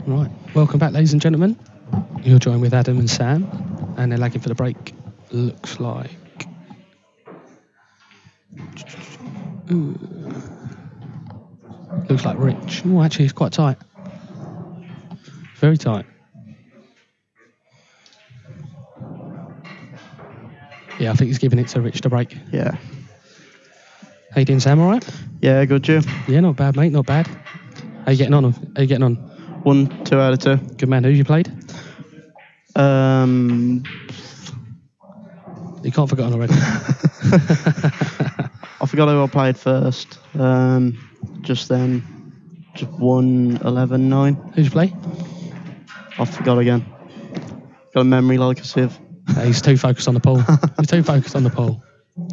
Right, welcome back, ladies and gentlemen. You're joined with Adam and Sam, and they're lagging for the break. Looks like... Looks like Rich. Oh, actually, it's quite tight. Very tight. Yeah, I think he's giving it to Rich to break. Yeah. How you doing, Sam? All right? Yeah, good, you? Yeah, not bad, mate. Not bad. How you getting on? 1, 2 out of 2. Good man. Who you played? You can't forget already. I forgot who I played first. Just won 11-9. Who'd you play? I forgot again. Got a memory like a sieve. He's too focused on the pool.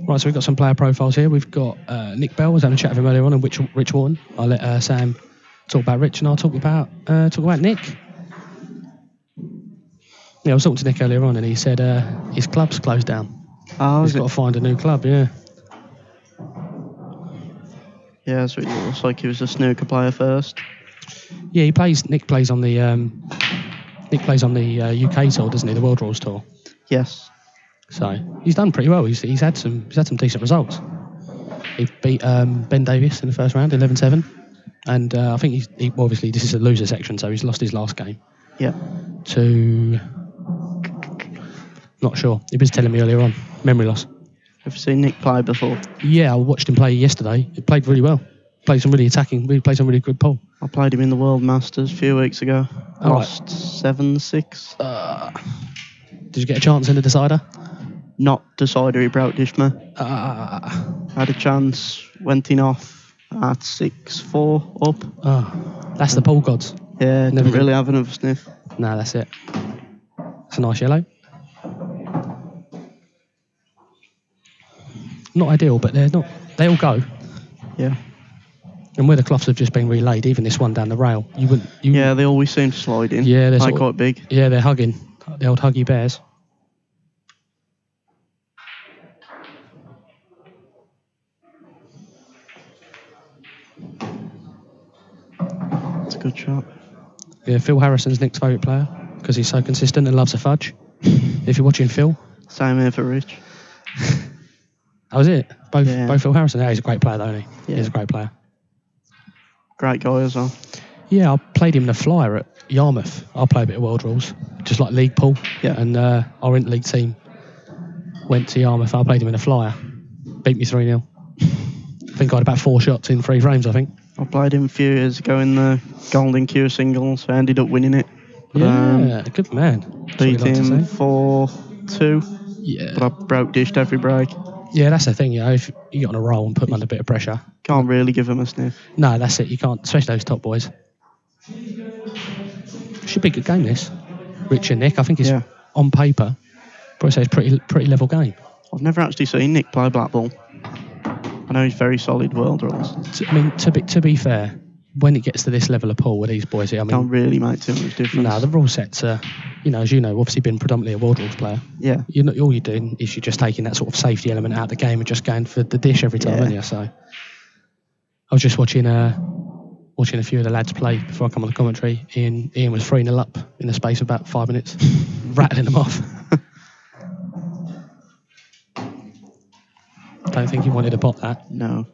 Right, so we've got some player profiles here. We've got Nick Bell. I was having a chat with him earlier on, and Rich Wharton. I'll let Sam talk about Rich, and I'll talk about Nick. Yeah, I was talking to Nick earlier on, and he said his club's closed down. Oh, He's got to find a new club. Yeah. Yeah, so it looks like he was a snooker player first. Yeah, Nick plays on the UK tour, doesn't he? The World Rules tour. Yes. So he's done pretty well. He's had some decent results. He beat Ben Davis in the first round, 11-7, and I think obviously this is a loser section, so he's lost his last game. Yeah. To not sure. He was telling me earlier on. Memory loss. Have you seen Nick play before? Yeah, I watched him play yesterday. He played really well. Played some really attacking. Played some really good pool. I played him in the World Masters a few weeks ago. Oh, Lost 7-6. Did you get a chance in the decider? Not decider, he broke-dished me. Had a chance, went in off at 6-4 up. That's the pool gods. Yeah, didn't really have another sniff. No, that's it. It's a nice yellow. Not ideal, but they're not. They all go. Yeah. And where the cloths have just been relayed, even this one down the rail, you wouldn't. Yeah, they always seem to slide in. Yeah, they're quite big. Yeah, they're hugging. The old huggy bears. It's a good shot. Yeah, Phil Harrison's Nick's favourite player because he's so consistent and loves a fudge. If you're watching Phil. Same here for Rich. That was it. Both Phil Harrison. Yeah, he's a great player, though, isn't he? Yeah. He's a great player. Great guy as well. Yeah, I played him in a flyer at Yarmouth. I play a bit of World Rules, just like league pool. Yeah. And our interleague team went to Yarmouth. I played him in a flyer. Beat me 3-0. I think I had about 4 shots in 3 frames, I think. I played him a few years ago in the Golden Q singles. I ended up winning it. Yeah, good man. Beat him 4-2. Yeah. But I broke-dished every break. Yeah, that's the thing, if you get on a roll and put them under a bit of pressure. Can't really give them a sniff. No, that's it. You can't, especially those top boys. Should be a good game, this. Rich and Nick, I think it's on paper. Probably say it's pretty level game. I've never actually seen Nick play black ball. I know he's very solid World Rules. I mean, to be fair, when it gets to this level of pool with these boys here, I mean, can't really make too much difference. No, the rule sets are, as you know, obviously been predominantly a World Rules player. Yeah. All you're doing is you're just taking that sort of safety element out of the game and just going for the dish every time, aren't you? So I was just watching a few of the lads play before I come on the commentary. Ian was 3-0 up in the space of about 5 minutes, rattling them off. Don't think he wanted to pot that. No.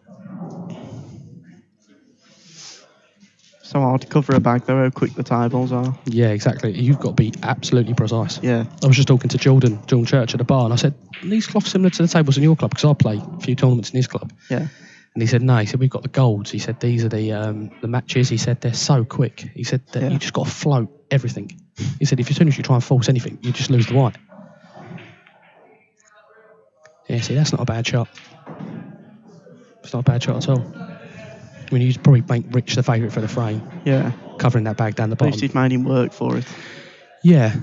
So hard to cover a bag though, how quick the tables are. Yeah, exactly. You've got to be absolutely precise. Yeah. I was just talking to Jordan Church at the bar, and I said, are these cloths similar to the tables in your club? Because I play a few tournaments in his club. Yeah. And he said, no. He said, we've got the golds. He said, these are the matches. He said, they're so quick. He said, that you just got to float everything. He said, as soon as you try and force anything, you just lose the white. Yeah, see, that's not a bad shot. It's not a bad shot at all. I mean, you'd probably make Rich the favourite for the frame. Yeah. Covering that bag down the bottom. At least he's made him work for it. Yeah.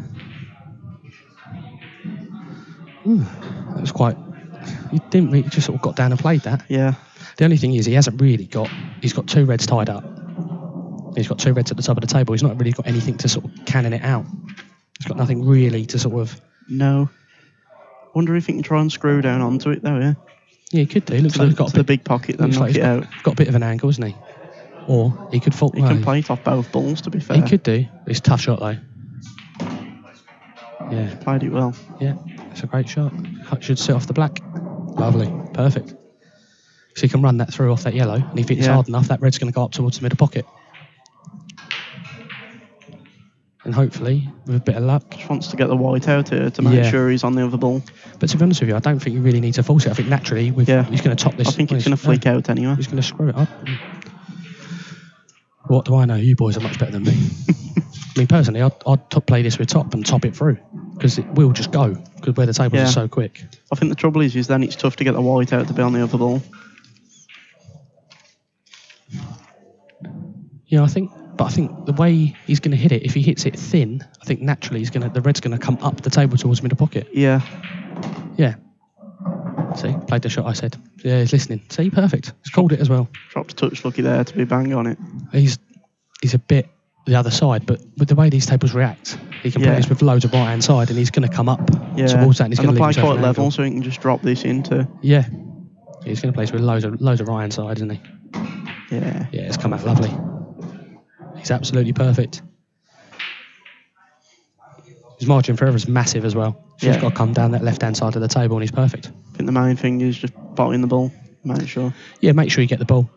That was quite... He just sort of got down and played that. Yeah. The only thing is he hasn't really got... He's got 2 reds tied up. He's got 2 reds at the top of the table. He's not really got anything to sort of cannon it out. He's got nothing really to sort of... No. Wonder if he can try and screw down onto it though, yeah? Yeah, he could do. Looks like he's got the big pocket, then knock it out. Got a bit of an angle, isn't he? Or he could fault. He can play it off both balls, to be fair. He could do. It's a tough shot, though. Yeah. He's played it well. Yeah, it's a great shot. Should sit off the black. Lovely. Perfect. So he can run that through off that yellow, and if it's hard enough, that red's going to go up towards the middle pocket. And hopefully, with a bit of luck... Just wants to get the white out here to make sure he's on the other ball. But to be honest with you, I don't think you really need to force it. I think naturally, he's going to top this. I think it's going to flick out anyway. He's going to screw it up. What do I know? You boys are much better than me. I mean, personally, I'd play this with top and top it through, because it will just go, because where the tables are so quick. I think the trouble is then it's tough to get the white out to be on the other ball. Yeah, I think the way he's going to hit it, if he hits it thin, I think naturally the red's going to come up the table towards the middle pocket. Yeah. Yeah. See, played the shot I said. Yeah, he's listening. See, perfect. He's called it as well. Dropped a touch lucky there to be bang on it. He's a bit the other side, but with the way these tables react, he can play this with loads of right hand side, and he's going to come up towards that, and he's going to play quite level, so he can just drop this into. Yeah. He's going to play with loads of right hand side, isn't he? Yeah. Yeah, it's come out lovely. He's absolutely perfect. His margin for error is massive as well. He's got to come down that left hand side of the table, and he's perfect. I think the main thing is just botting the ball. Make sure. Yeah, make sure you get the ball.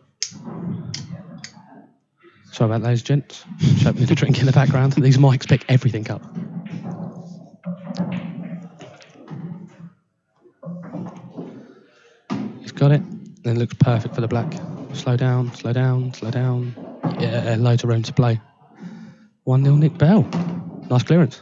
Sorry about those, gents. Just opening the drink in the background. These mics pick everything up. He's got it. And it looks perfect for the black. Slow down, slow down, slow down. Yeah, loads of room to play. 1-0 Nick Bell. Nice clearance.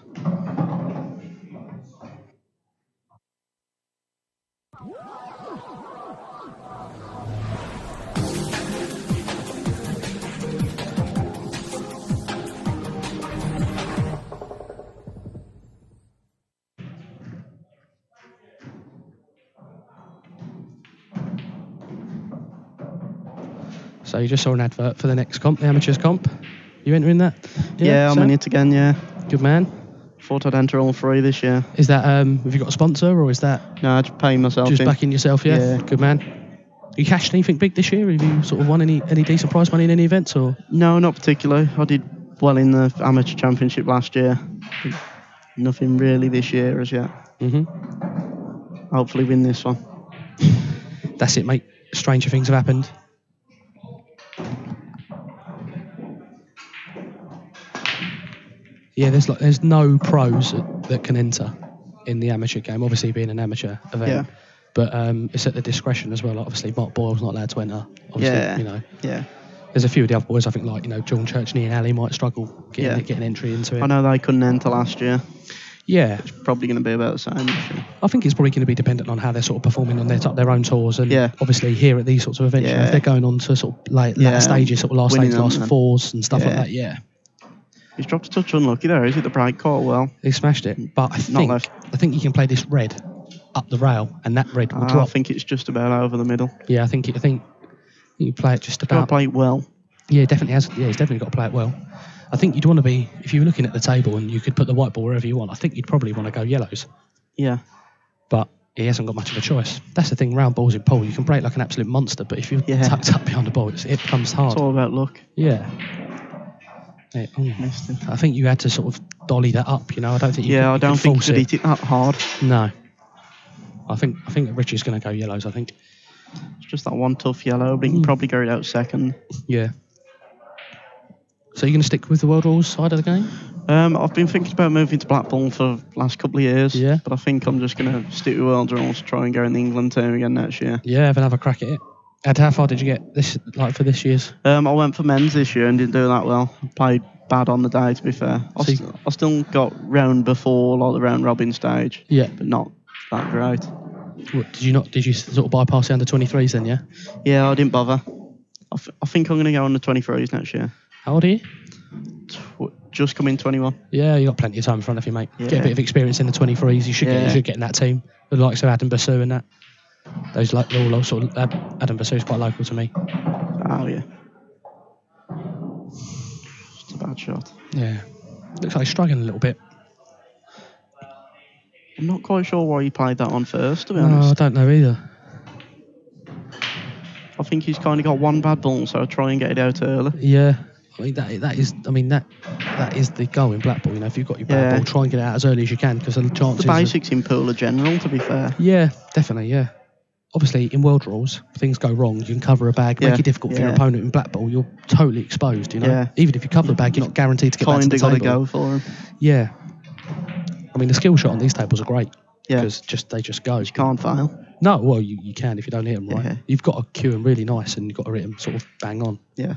So you just saw an advert for the next comp, the amateurs comp. You entering that? Yeah, I'm in it again, yeah. Good man. Thought I'd enter all three this year. Is that, have you got a sponsor, or is that... No, I just pay myself just backing yourself, yeah? Good man. You cashed anything big this year? Have you sort of won any decent prize money in any events, or...? No, not particularly. I did well in the amateur championship last year. Nothing really this year as yet. Hopefully win this one. That's it, mate. Stranger things have happened. Yeah, there's no pros that can enter in the amateur game, obviously being an amateur event. Yeah. But it's at the discretion as well. Obviously, Mark Boyle's not allowed to enter. Obviously, Yeah. There's a few of the other boys, I think, like, John Church, Ian Alley might struggle getting entry into it. I know they couldn't enter last year. Yeah. It's probably going to be about the same this year. I think it's probably going to be dependent on how they're sort of performing on their own tours, and obviously here at these sorts of events, if they're going on to sort of later stages, sort of last stage, last fours and stuff like that, He's dropped a touch unlucky there. Is it the break caught well? He smashed it, but I think you can play this red up the rail, and that red will drop. I think it's just about over the middle. Yeah, I think you play it just about. Got to play it well. Yeah, he definitely has. Yeah, he's definitely got to play it well. I think you'd want to be, if you were looking at the table and you could put the white ball wherever you want, I think you'd probably want to go yellows. Yeah. But he hasn't got much of a choice. That's the thing, round balls in pool, you can break like an absolute monster, but if you're tucked up behind the ball, it becomes hard. It's all about luck. Yeah. I think you had to sort of dolly that up, I don't think you I don't think you could hit it that hard. No. I think Richie's going to go yellows, I think. It's just that one tough yellow, but he can probably go it out second. Yeah. So you're going to stick with the world rules side of the game? I've been thinking about moving to Blackpool for the last couple of years. Yeah. But I think I'm just going to stick with world rules, try and go in the England team again next year. Yeah, have another crack at it. And how far did you get for this year's? I went for men's this year and didn't do that well. I played bad on the day, to be fair. I still got round before, like the round robin stage. Yeah. But not that great. What, did you sort of bypass the under 23s then, yeah? Yeah, I didn't bother. I think I'm going to go on the 23s next year. How old are you? Just come in 21. Yeah, you got plenty of time in front of you, mate. Yeah. Get a bit of experience in the 23s. You should get in that team. The likes of Adam Basu and that. Those all sort of Adam Basu's quite local to me. Oh yeah. It's a bad shot. Yeah. Looks like he's struggling a little bit. I'm not quite sure why he played that on first, to be honest. No, I don't know either. think he's kind of got one bad ball, so I'll try and get it out early. Yeah. I mean, that is the goal in black ball. You know, if you've got your bad ball, try and get it out as early as you can, because the chances... The basics in pool are general, to be fair. Yeah, definitely, yeah. Obviously, in world rules, if things go wrong, you can cover a bag, make it difficult for your opponent. In black ball, you're totally exposed, you know. Yeah. Even if you cover the bag, you're not guaranteed to get back to the table. Kind of got to go for him. Yeah. I mean, the skill shot on these tables are great. Yeah. Because they just go. You can't fail. No, well, you can if you don't hit them right. Yeah. You've got to cue them really nice, and you've got to hit them sort of bang on. Yeah.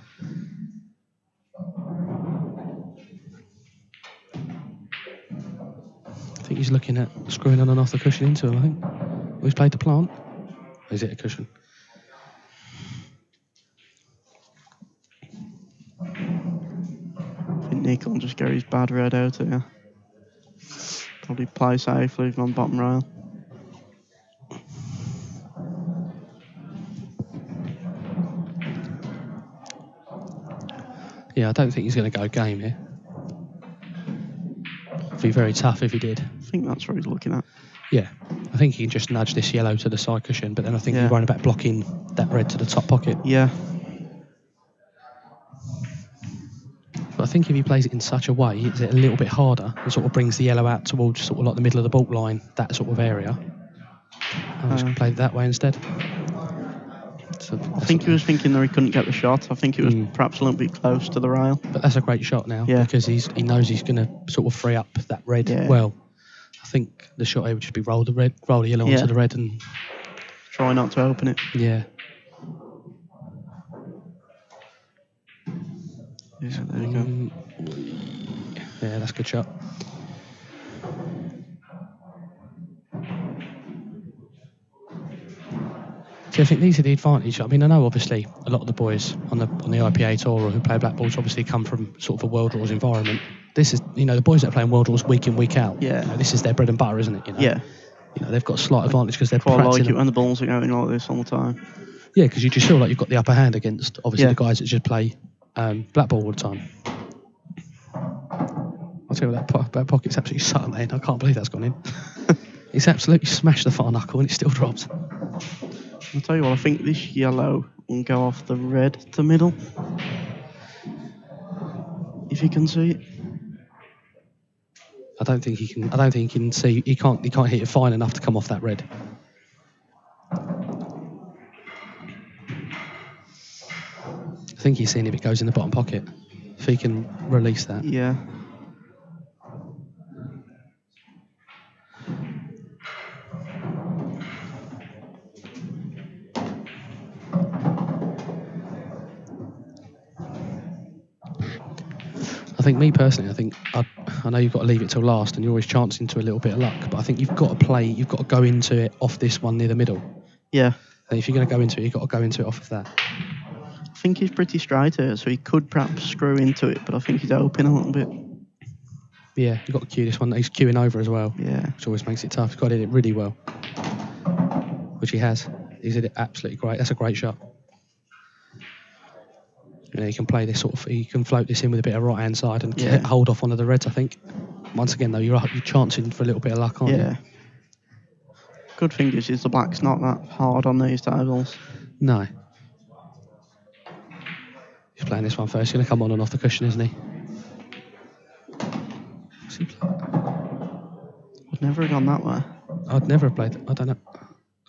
I think he's looking at screwing on and off the cushion into him, I think. Oh, he's played the plant. Or is it a cushion? I think Nick will just get his bad red out here. Probably play safe, leave him on bottom rail. Yeah, I don't think he's going to go game here. It'd be very tough if he did. I think that's what he's looking at. Yeah, I think he can just nudge this yellow to the side cushion, but then I think he's worrying about blocking that red to the top pocket. Yeah. But I think if he plays it in such a way, it's a little bit harder and sort of brings the yellow out towards sort of like the middle of the baulk line, that sort of area. I'm just going to play it that way instead. So I think he was thinking that he couldn't get the shot. I think he was perhaps a little bit close to the rail. But that's a great shot now, because he knows he's going to sort of free up that red well. I think the shot here would just be roll the yellow onto the red and try not to open it. Yeah. Yeah, there you go. Yeah, that's a good shot. So I think these are the advantage. I mean, I know obviously a lot of the boys on the IPA tour or who play black balls obviously come from sort of a world rules environment. This is, you know, the boys that are playing world rules week in, week out. Yeah. You know, this is their bread and butter, isn't it? You know? Yeah. You know, they've got a slight advantage because they're practicing. I like it when the balls are going like this all the time. Yeah, because you just feel like you've got the upper hand against obviously the guys that just play black ball all the time. I'll tell you what, that pocket's absolutely sucked in. I can't believe that's gone in. He's absolutely smashed the far knuckle and it still drops. I'll tell you what, I think this yellow will go off the red to middle. If you can see it. I don't think he can see. He can't hit it fine enough to come off that red. I think he's seeing if it goes in the bottom pocket. If he can release that. Yeah. I think me personally, I know you've got to leave it till last and you're always chancing to a little bit of luck, but I think you've got to go into it off this one near the middle. Yeah. And if you're going to go into it, you've got to go into it off of that. I think he's pretty straight here, so he could perhaps screw into it, but I think he's open a little bit. Yeah, you've got to cue this one. He's queuing over as well. Yeah. Which always makes it tough. He's got to hit it really well. Which he has. He's hit it absolutely great. That's a great shot. You know, you can play this you can float this in with a bit of right hand side and hold off one of the reds, I think. Once again, though, you're chancing for a little bit of luck, aren't you? Yeah. Good thing is the black's not that hard on these tables. No. He's playing this one first. He's going to come on and off the cushion, isn't he? What's he playing? I'd never have gone that way. I'd never have played. I don't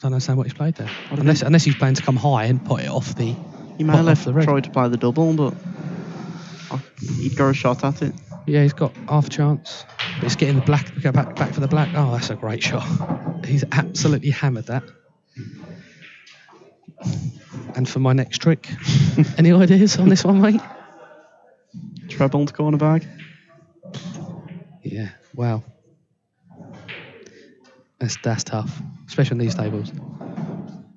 understand what he's played there. Unless he's playing to come high and put it off the. He may have tried to play the double, but he'd got a shot at it. Yeah, he's got half a chance. But he's getting the black. Go back for the black. Oh, that's a great shot. He's absolutely hammered that. And for my next trick, any ideas on this one, mate? Treble to corner bag. Yeah, wow. That's tough, especially on these tables.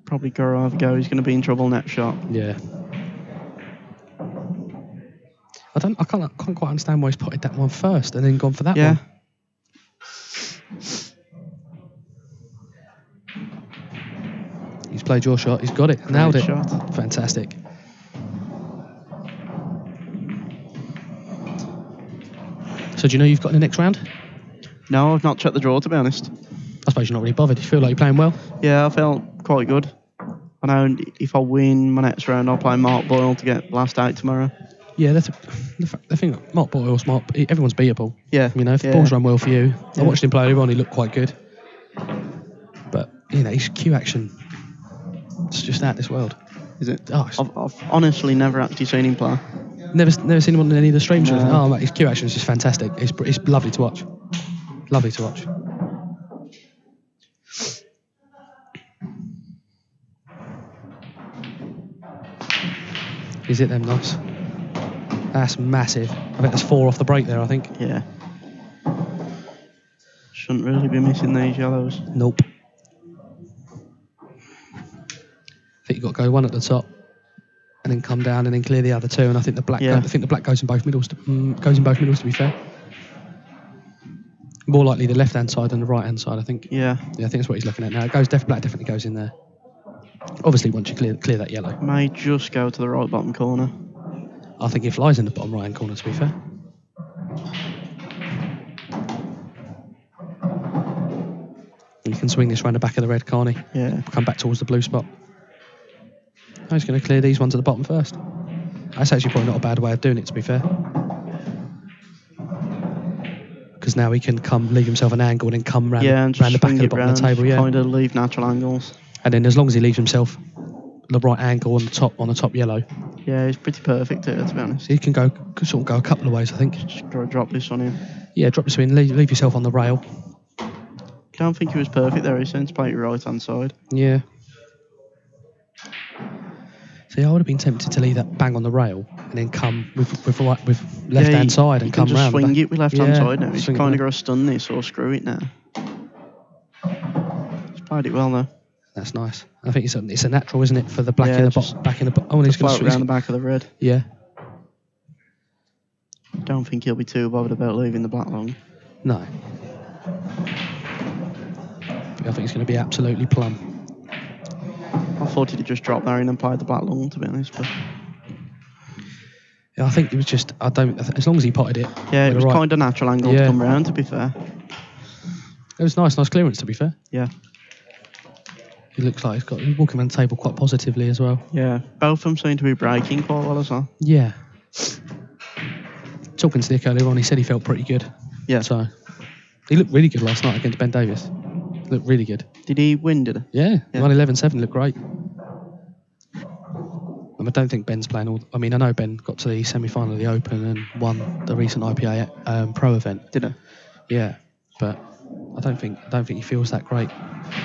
Probably go. He's going to be in trouble net shot. Yeah. I can't quite understand why he's potted that one first and then gone for that one. He's played your shot. He's got it. Nailed it. Shot. Fantastic. So do you know you've got in the next round? No, I've not checked the draw, to be honest. I suppose you're not really bothered. You feel like you're playing well? Yeah, I felt quite good. I know if I win my next round, I'll play Mark Boyle to get last out tomorrow. Yeah, that's the thing. Mark Boyle's everyone's beatable. Yeah. You know, if the ball's run well for you. I watched him play earlier on, he looked quite good. But, you know, his Q action, it's just out of this world. Is it? Oh, I've honestly never actually seen him play. Never seen him on any of the streams. No. Oh, mate, his Q action is just fantastic. It's lovely to watch. Lovely to watch. Is it them knobs? That's massive. I bet there's 4 off the break there, I think. Yeah. Shouldn't really be missing these yellows. Nope. I think you've got to go 1 at the top and then come down and then clear the other 2. And I think the black goes in both middles. To be fair. More likely the left-hand side than the right-hand side, I think. Yeah. Yeah, I think that's what he's looking at now. Black definitely goes in there. Obviously, once you clear that yellow. May just go to the right bottom corner. I think it flies in the bottom right-hand corner, to be fair. You can swing this round the back of the red, can't he? Yeah. Come back towards the blue spot. Oh, he's going to clear these ones at the bottom first. That's actually probably not a bad way of doing it, to be fair. Because now he can leave himself an angle and then come round the back of the bottom of the table. Yeah. Kind of leave natural angles. And then as long as he leaves himself the right angle on the top yellow. Yeah, he's pretty perfect here, to be honest. He can go a couple of ways, I think. Just drop this on him. Yeah, drop this in, leave yourself on the rail. Don't think he was perfect there. He seems to play your right hand side. Yeah. See, I would have been tempted to leave that bang on the rail and then come with left hand side and come round. You can just swing it with left hand side now. He's kind of got to stun this or screw it now. He's played it well though. That's nice. I think it's a natural, isn't it, for the black in the bottom, back in the bottom. Oh, he's going to swing around the back of the red. Yeah. Don't think he'll be too bothered about leaving the black long. No. I think it's going to be absolutely plumb. I thought he'd just drop there and then play the black long, to be honest. But yeah, I think it was just as long as he potted it. Yeah, it was kind of natural angle to come round. To be fair, it was nice clearance. To be fair. Yeah. He looks like he's walking around the table quite positively as well. Yeah, both of them seem to be breaking quite well as well. Yeah. Talking to Nick earlier on, he said he felt pretty good. Yeah. So he looked really good last night against Ben Davis. Looked really good. Did he win, did he? Yeah, he won 11-7, looked great. I don't think Ben's playing I mean, I know Ben got to the semi-final of the Open and won the recent IPA Pro event. Did he? Yeah, but I don't think he feels that great.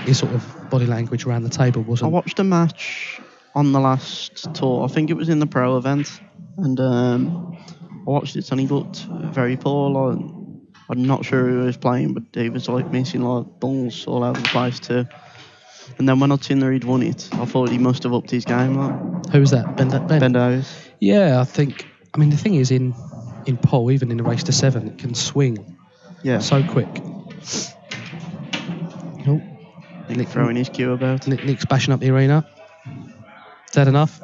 His sort of body language around the table wasn't... I watched a match on the last tour. I think it was in the Pro event. And I watched it and he looked very poor. I'm not sure who he was playing, but he was missing balls all over the place too. And then when I'd seen that he'd won it, I thought he must have upped his game. Who was that? Ben Davis. Yeah, I mean, the thing is, in pole, even in a race to 7, it can swing so quick. Oh, Nick throwing his cue about. Nick's bashing up the arena. Is that enough?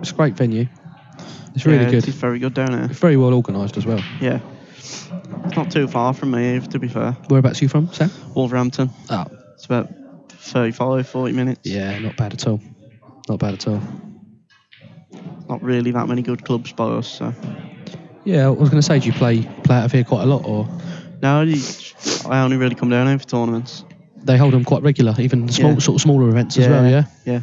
It's a great venue. It's really good. It's very good down here. It's very well organised as well. Yeah. It's not too far from me, to be fair. Whereabouts are you from, Sam? Wolverhampton. Oh. It's about 35, 40 minutes. Yeah, not bad at all. Not bad at all. Not really that many good clubs by us, so. Yeah, I was going to say, do you play out of here quite a lot, or? No, I only really come down here for tournaments. They hold them quite regular, even sort of smaller events as well, yeah? Yeah.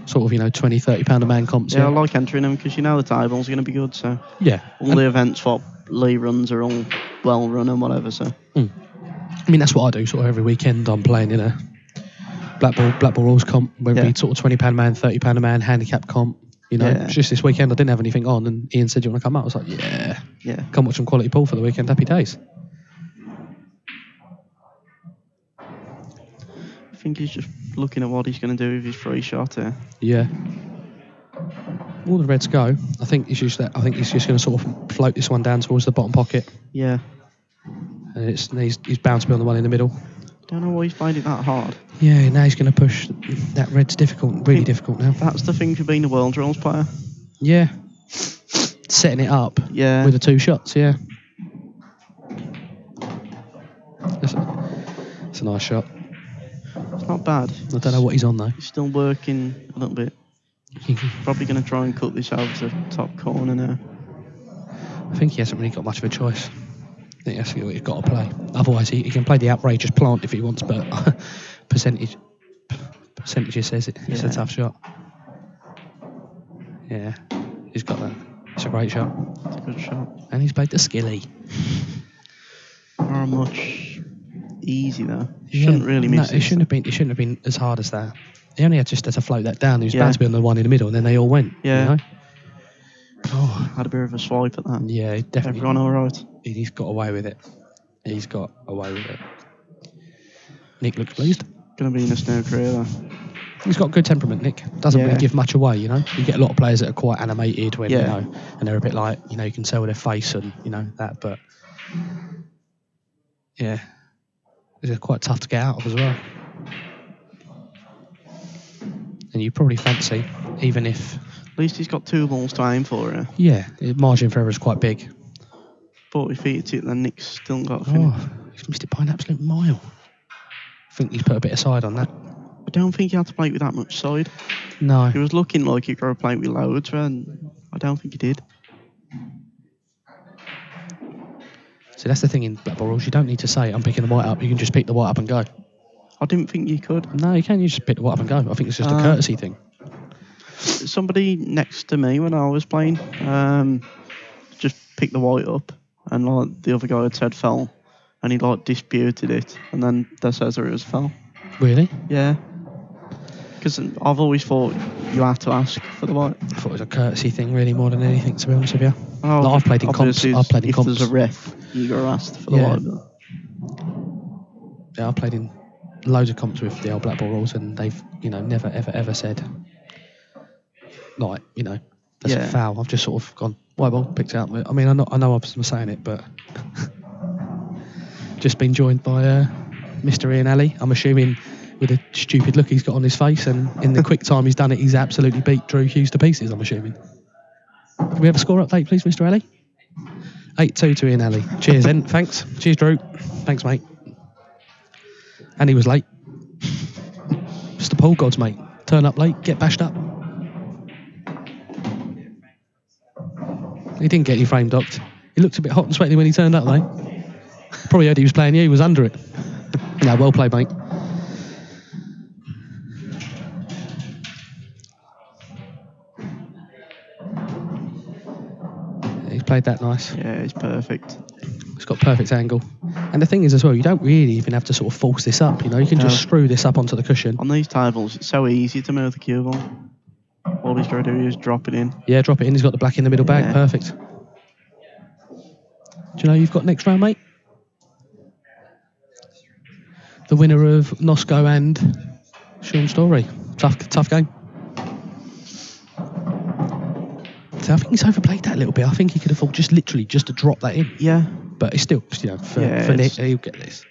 Sort of, £20, £30 a man comps. Yeah, I like entering them because the table's going to be good, so. Yeah. All the events what Lee runs are all well run and whatever, so. I mean, that's what I do sort of every weekend. I'm playing in a Black Ball Rules comp, whether it be sort of £20 a man, £30 a man, handicap comp. Just this weekend I didn't have anything on, and Ian said, "Do you want to come out?" I was like, "Yeah, come watch some quality pool for the weekend. Happy days." I think he's just looking at what he's going to do with his free shot here. Yeah. All the reds go. I think he's just going to sort of float this one down towards the bottom pocket. Yeah. And he's bound to be on the one in the middle. Don't know why he's played it that hard. Yeah, now he's going to push that red's difficult, really difficult now. That's the thing for being a World Rules player. Yeah. setting it up Yeah. with the 2 shots. Yeah, it's a nice shot. It's not bad. I don't know what he's on though. He's still working a little bit. Probably going to try and cut this over to the top corner now. I think he hasn't really got much of a choice. I think that's what he's got to play. Otherwise, he can play the outrageous plant if he wants, but percentage says it's a tough shot. Yeah, he's got that. It's a great shot. It's a good shot. And he's played the skilly. Not much easy though. He shouldn't really miss it. It shouldn't have been as hard as that. He only had to float that down. He was about to be on the one in the middle, and then they all went. Yeah. You know? Oh. Had a bit of a swipe at that. Yeah, definitely. Everyone all right? He's got away with it. Nick looks pleased. Going to be in a snow career though. He's got good temperament, Nick. Doesn't really give much away, you know. You get a lot of players that are quite animated when, you know, and they're a bit like, you know, you can tell their face and, you know, that, but yeah. They're quite tough to get out of as well. And you probably fancy, even if... At least he's got 2 balls to aim for here. Yeah, the margin for error is quite big. 40 feet to it, then Nick's still got to finish. He's missed it by an absolute mile. I think he's put a bit of side on that. I don't think he had to play it with that much side. No. He was looking like he could play it with loads, and I don't think he did. So that's the thing in black ball rules. You don't need to say, I'm picking the white up. You can just pick the white up and go. I didn't think you could. No, you can. You just pick the white up and go. I think it's just a courtesy thing. Somebody next to me when I was playing just picked the white up, and like the other guy had said foul, and he like disputed it, and then they says it was foul. Really? Yeah. Because I've always thought you have to ask for the white. I thought it was a courtesy thing, really, more than anything, to be honest with you. Oh, like, I've played in comps. If there's a ref, you got asked for the white. Yeah, I've played in loads of comps with the old black ball rules, and they've, you know, never ever said, like, you know, that's a foul. I've just sort of gone white ball, picked it up. I mean, I know I was saying it, but just been joined by Mr. Ian Alley. I'm assuming with a stupid look he's got on his face, and in the quick time he's done it, he's absolutely beat Drew Hughes to pieces, I'm assuming. Can we have a score update, please, Mr. Alley? 8-2 to Ian Alley. Cheers, then. Thanks. Cheers, Drew. Thanks, mate. And he was late. It's the pool gods, mate. Turn up late, get bashed up. He didn't get your frame docked. He looked a bit hot and sweaty when he turned up, though. Probably heard he was playing you, he was under it. No, well played, mate. He's played that nice. Yeah, it's perfect. It's got perfect angle. And the thing is as well, you don't really even have to sort of force this up, you know, you can just screw this up onto the cushion. On these tables, it's so easy to move the cue ball. All he's got to do is drop it in. Yeah, drop it in. He's got the black in the middle bag. Perfect. Do you know who you've got next round, mate? The winner of Nosco and Sean Story. Tough game. So I think he's overplayed that a little bit. I think he could afford just to drop that in. Yeah. But it's still, you know, for Nick, he'll get this.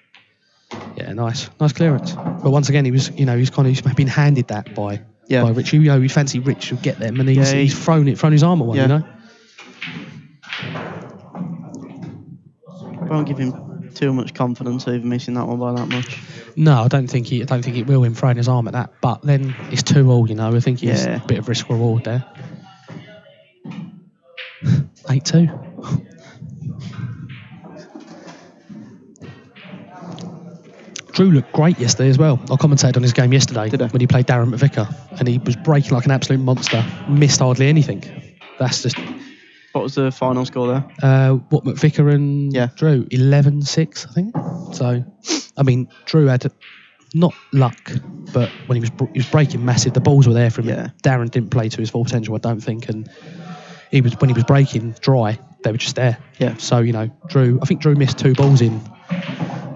Yeah, nice clearance. But once again, he's been handed that by Rich. You know, we fancy Rich will get them, and he's thrown his arm away. You know. Won't give him too much confidence over missing that one by that much. No, I don't think it will him throwing his arm at that. But then it's 2-2, you know. I think he's a bit of risk reward there. 8-2. Drew looked great yesterday as well. I commentated on his game yesterday when he played Darren McVicker, and he was breaking like an absolute monster. Missed hardly anything. That's just... What was the final score there? McVicker and Drew? 11-6, I think. So, I mean, Drew had not luck, but when he was breaking massive, the balls were there for him. Yeah. Darren didn't play to his full potential, I don't think, and when he was breaking dry, they were just there. Yeah. So, you know, I think Drew missed two balls in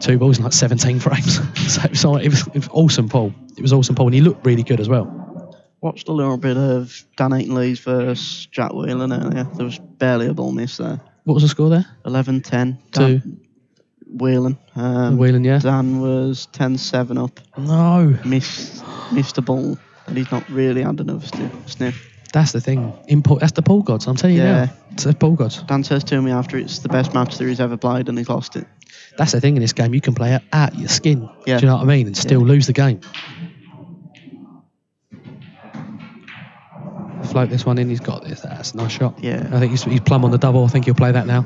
like 17 frames. So it was awesome Paul. It was awesome Paul, and he looked really good as well. Watched a little bit of Dan Aiton-Lee's versus Jack Whelan earlier. There was barely a ball miss there. What was the score there? 11-10 to Whelan. Whelan, yeah. Dan was 10-7 up. No. Missed a ball, and he's not really had another sniff. That's the thing. That's the pool gods. I'm telling you now. It's the pool gods. Dan says to me after it's the best match that he's ever played and he's lost it. That's the thing in this game. You can play out your skin. Yeah. Do you know what I mean? And still lose the game. Float this one in. He's got this. That's a nice shot. Yeah. I think he's plumb on the double. I think he'll play that now.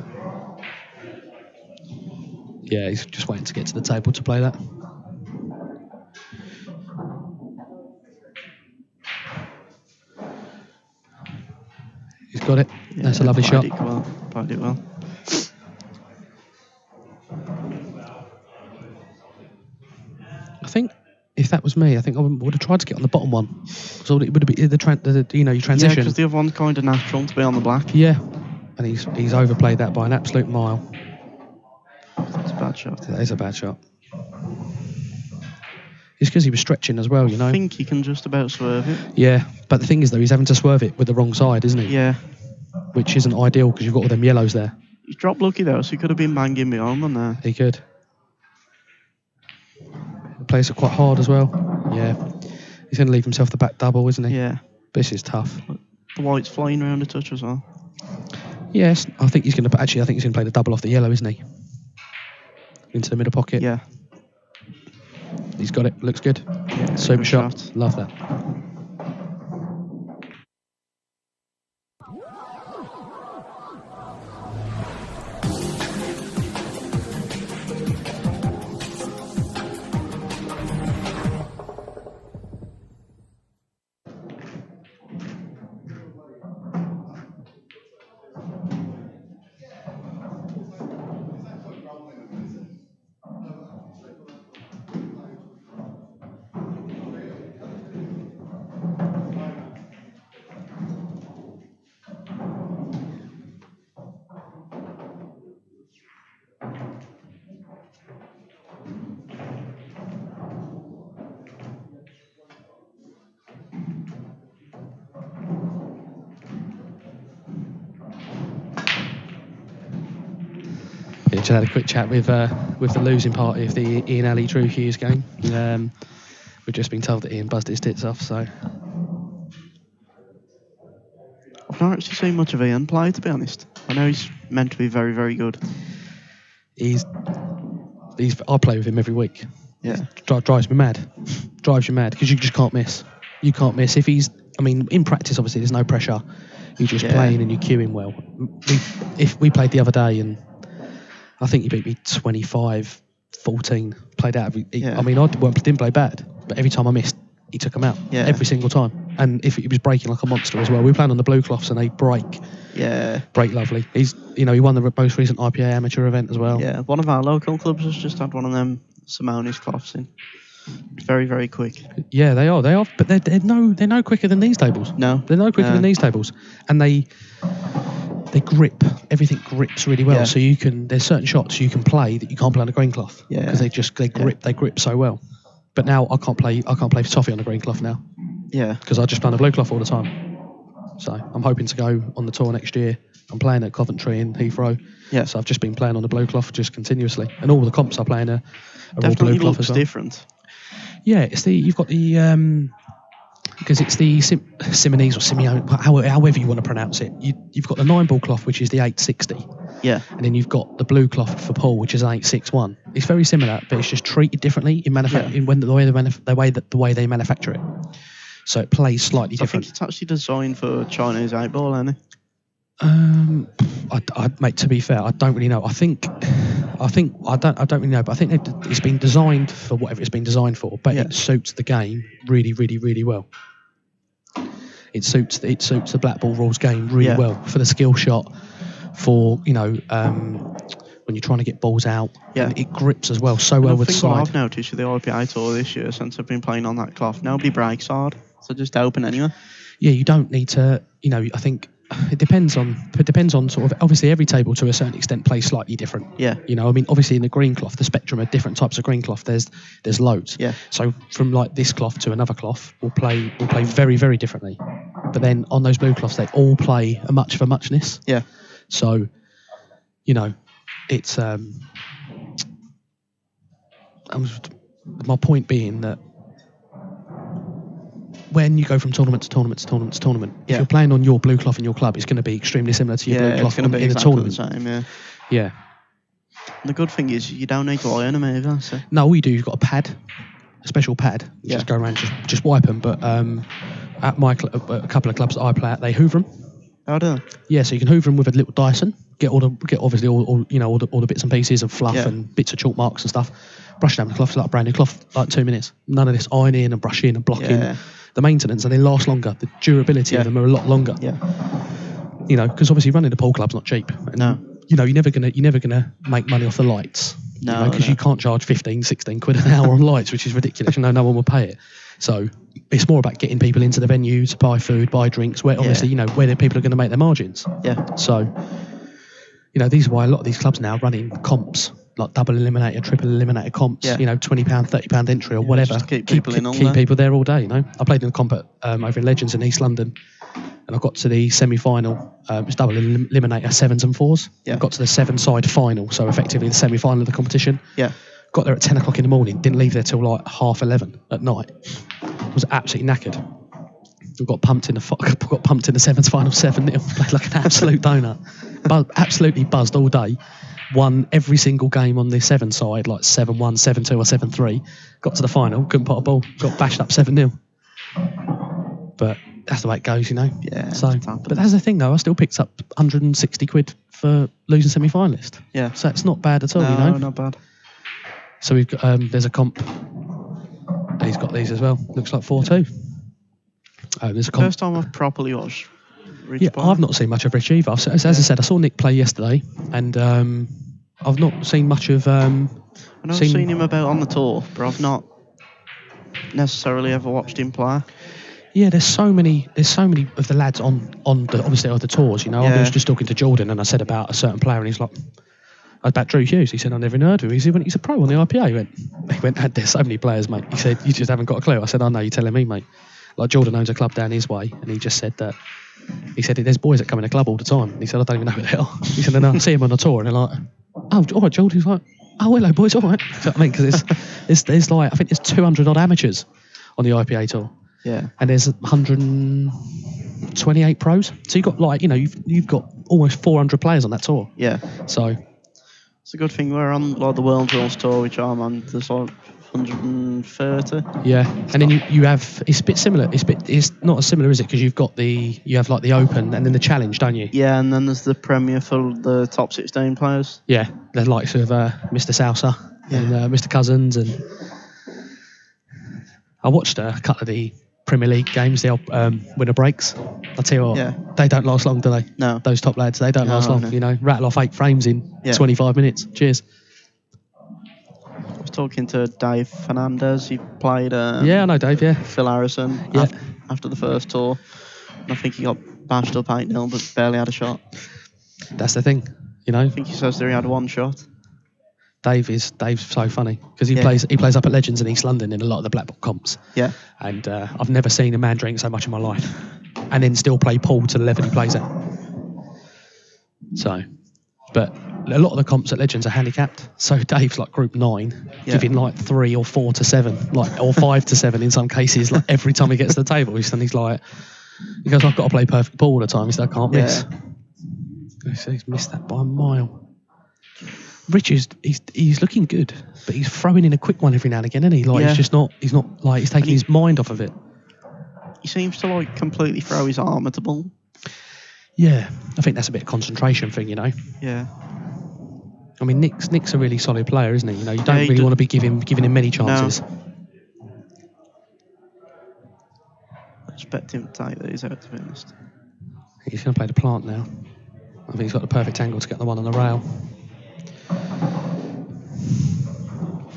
Yeah, he's just waiting to get to the table to play that. He's got it. Yeah, that's a lovely shot. Played it well. I think if that was me, I think I would have tried to get on the bottom one. So it would have been your transition. Yeah, because the other one's kind of natural to be on the black. Yeah, and he's overplayed that by an absolute mile. That's a bad shot. That is a bad shot. It's because he was stretching as well, you know. I think he can just about swerve it. Yeah, but the thing is though, he's having to swerve it with the wrong side, isn't he? Yeah. Which isn't ideal because you've got all them yellows there. He's dropped lucky though, so he could have been banging behind on there. He could. He plays it quite hard as well. Yeah. He's going to leave himself the back double, isn't he? Yeah. This is tough. The white's flying around a touch as well. Yes, I think he's going to. Actually, I think he's going to play the double off the yellow, isn't he? Into the middle pocket. Yeah. He's got it. Looks good. Yeah, Super good shot. Love that. Yeah, just had a quick chat with the losing party of the Ian Alley Drew Hughes game. We've just been told that Ian buzzed his tits off, so. I've not actually seen much of Ian play, to be honest. I know he's meant to be very, very good. I play with him every week. Yeah. Drives me mad. Drives you mad because you just can't miss. You can't miss. In practice, obviously, there's no pressure. You're just playing and you're queuing well. If we played the other day and I think he beat me 25-14. Played out. I didn't play bad, but every time I missed, he took them out. Yeah. Every single time. And if he was breaking like a monster as well. We were playing on the blue cloths and they break. Yeah. Break lovely. He won the most recent IPA amateur event as well. Yeah. One of our local clubs has just had one of them Simonis cloths in. Very, very quick. Yeah, they are. But they're no quicker than these tables. No. They're no quicker than these tables. And they grip. Everything grips really well. Yeah. So there's certain shots you can play that you can't play on a green cloth. Yeah. Because they grip so well. But now I can't play toffee on the green cloth now. Yeah. Because I just play on the blue cloth all the time. So I'm hoping to go on the tour next year. I'm playing at Coventry and Heathrow. Yeah. So I've just been playing on the blue cloth just continuously. And all the comps I play in are all Definitely blue cloth looks as well. different. Yeah, you've got the because it's the Simonese or Simeone, however you want to pronounce it. You've got the 9-ball cloth, which is the 860. Yeah. And then you've got the blue cloth for pool, which is an 861. It's very similar, but it's just treated differently in the way they manufacture it. So it plays slightly different. I think it's actually designed for Chinese 8-ball, isn't it? Mate, to be fair, I don't really know. I don't really know, but I think it's been designed for whatever it's been designed for, but it suits the game really, really, really well. It suits the black ball rules game really well for the skill shot, for when you're trying to get balls out. Yeah. And it grips as well so well with side. What I've noticed with the IPA tour this year since I've been playing on that cloth, nobody breaks hard, so just open anyway. Yeah, you don't need to. I think. It depends on sort of, obviously every table to a certain extent plays slightly different. Yeah. Obviously in the green cloth, the spectrum of different types of green cloth, there's loads. Yeah. So from like this cloth to another cloth, we'll play very, very differently. But then on those blue cloths, they all play a much for muchness. Yeah. So, it's my point being that when you go from tournament to tournament to tournament to tournament, if Yeah. you're playing on your blue cloth in your club, it's going to be extremely similar to your blue it's cloth going to be in the exactly tournament. the same. Yeah. Yeah. And the good thing is you don't need to iron them either. So. No, all you do, you've got a pad, a special pad. You just go around, just wipe them. But at my a couple of clubs that I play at, they hoover them. Oh, do they? Yeah, so you can hoover them with a little Dyson. Get obviously all the bits and pieces of fluff and bits of chalk marks and stuff. Brush down the cloth like a brand new cloth, like 2 minutes. None of this ironing and brushing and blocking. Yeah. The maintenance, and they last longer. The durability of them are a lot longer. Yeah. Because obviously running a pool club's not cheap. And, No. you're never gonna make money off the lights. No. Because you can't charge 15, 16 quid an hour on lights, which is ridiculous. No one will pay it. So it's more about getting people into the venue to buy food, buy drinks, where obviously where the people are going to make their margins. Yeah. So these are why a lot of these clubs now running comps like double eliminator, triple eliminator comps. Yeah. £20, £30 entry or whatever. Just keep people in on keep there. people there all day. I played in a comp over in Legends in East London, and I got to the semi-final. It was double eliminator, 7s and 4s. Yeah. I got to the 7-side final, so effectively the semi-final of the competition. Yeah. Got there at 10 o'clock in the morning, didn't leave there till like 11:30 at night. Was absolutely knackered. I got pumped in the sevens final 7-0. Played like an absolute donut. Absolutely buzzed all day. Won every single game on the 7 side, like 7-1, 7-2 or 7-3. Got to the final, couldn't pot a ball, got bashed up 7-0. But that's the way it goes, Yeah. So, but that's the thing though, I still picked up 160 quid for losing semi-finalist. Yeah. So it's not bad at all, No, not bad. So we've got, there's a comp. He's got these as well. Looks like 4-2. There's a comp. First time I've properly watched Rich Yeah, play. I've not seen much of Rich either. As I said, I saw Nick play yesterday, and I've not seen much of. I've seen him about on the tour, but I've not necessarily ever watched him play. Yeah, there's so many of the lads on the obviously on the tours. I was just talking to Jordan, and I said about a certain player, and he's like, about Drew Hughes. He said, I never heard of him. He said, he's a pro on the IPA. He went, there's so many players, mate. He said, you just haven't got a clue. I said, I know, you're telling me, mate. Like Jordan owns a club down his way, and he just said that. He said, there's boys that come in the club all the time. And he said, I don't even know who they are. He said, and I see him on the tour, and they're like, oh, all right, Jordan. He's like, oh, hello, boys, all right. You know what I mean? Because there's like, I think there's 200 odd amateurs on the IPA tour. Yeah. And there's 128 pros. So you've got like, you've got almost 400 players on that tour. Yeah. So it's a good thing we're on like the World Rules Tour, which I'm on. There's like 130. yeah, and then you have, it's a bit similar. It's not as similar, is it? Because you have like the Open and then the Challenge, don't you? Yeah, and then there's the Premier for the top 16 players. Yeah, the likes of Mr. Sousa and Mr. Cousins, and I watched a couple of the Premier League games, the winner breaks. I'll tell you what, they don't last long, do they? No. Those top lads, they don't last long. No. Rattle off 8 frames in 25 minutes. Cheers. I was talking to Dave Fernandez. He played. I know Dave. Yeah. Phil Harrison. After the first tour, and I think he got bashed up 8-0, but barely had a shot. That's the thing, I think he says that he had one shot. Dave's so funny because he plays up at Legends in East London in a lot of the black belt comps. Yeah. And I've never seen a man drink so much in my life, and then still play pool to the level he plays at. So, but a lot of the comps at Legends are handicapped. So Dave's like Group 9, giving like 3 or 4 to 7, like or 5 to 7 in some cases. Like every time he gets to the table, he's like, he goes, I've got to play perfect pool all the time. He said, I can't miss. He's missed that by a mile. Richard, he's looking good, but he's throwing in a quick one every now and again, isn't he? Like he's not like he's taking his mind off of it. He seems to like completely throw his arm at the ball. Yeah, I think that's a bit of concentration thing, Yeah. I mean, Nick's a really solid player, isn't he? You don't really want to be giving him many chances. No. I expect him to take these out, to be honest. He's going to play the plant now. I think he's got the perfect angle to get the one on the rail. I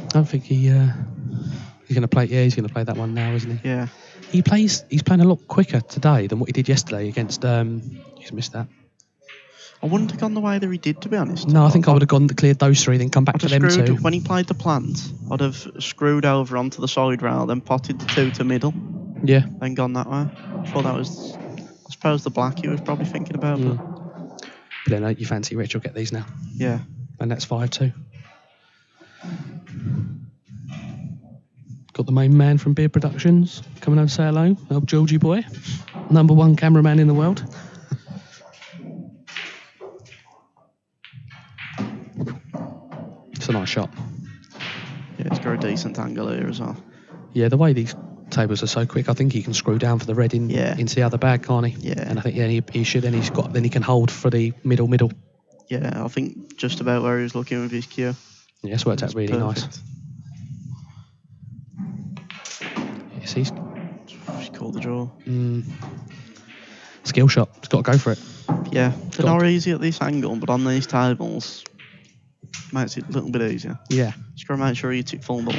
don't think he's going to play. Yeah, he's going to play that one now, isn't he? Yeah. He's playing a lot quicker today than what he did yesterday against. He's missed that. I wouldn't have gone the way that he did, to be honest. No, I think I would have cleared those 3, then come back to them 2. When he played the plant, I'd have screwed over onto the side rail, then potted the 2 to middle. Yeah. Then gone that way. I thought that was, I suppose, the black he was probably thinking about. But then you fancy Rich will get these now. Yeah. And that's 5-2. Got the main man from Beer Productions coming over to say hello. Old Georgie boy. #1 cameraman in the world. It's a nice shot. Yeah, it's got a decent angle here as well. Yeah, the way these tables are so quick, I think he can screw down for the red into the other bag, can't he? Yeah. And I think he should, and then he can hold for the middle. Yeah, I think just about where he was looking with his cue. Yeah, it's worked out really perfect. nice. Yes, he's called the draw. Skill shot. He's got to go for it. Yeah, they're not easy at this angle, but on these tables, makes it a little bit easier. Yeah. Just got to make sure you tick full ball.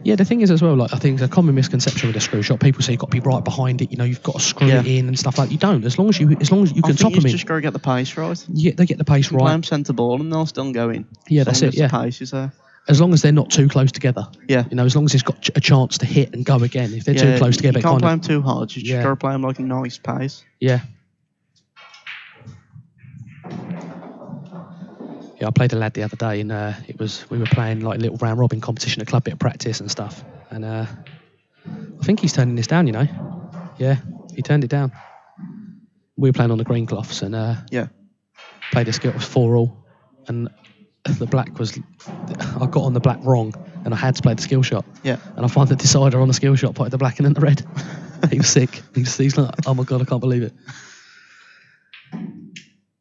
Yeah, the thing is as well, like I think it's a common misconception with a screw shot. People say you've got to be right behind it. You know, you've got to screw it in and stuff like that. You don't. As long as you can top them in. Just got to get the pace right. Yeah, they get the pace right. Play them centre ball and they'll still go in. Yeah, that's it. Yeah. The pace is there. As long as they're not too close together. Yeah. You know, as long as it's got a chance to hit and go again. If they're too close together, you can't play them too hard. You just got to play them like a nice pace. Yeah. Yeah, I played a lad the other day, and we were playing like a little round robin competition, a club, bit of practice and stuff. And I think he's turning this down, you know. Yeah, he turned it down. We were playing on the green cloths, and played a skill. It was 4-all, and the black was. I got on the black wrong, and I had to play the skill shot. Yeah. And I find the decider on the skill shot, put the black and then the red. He was sick. He's like, oh my god, I can't believe it.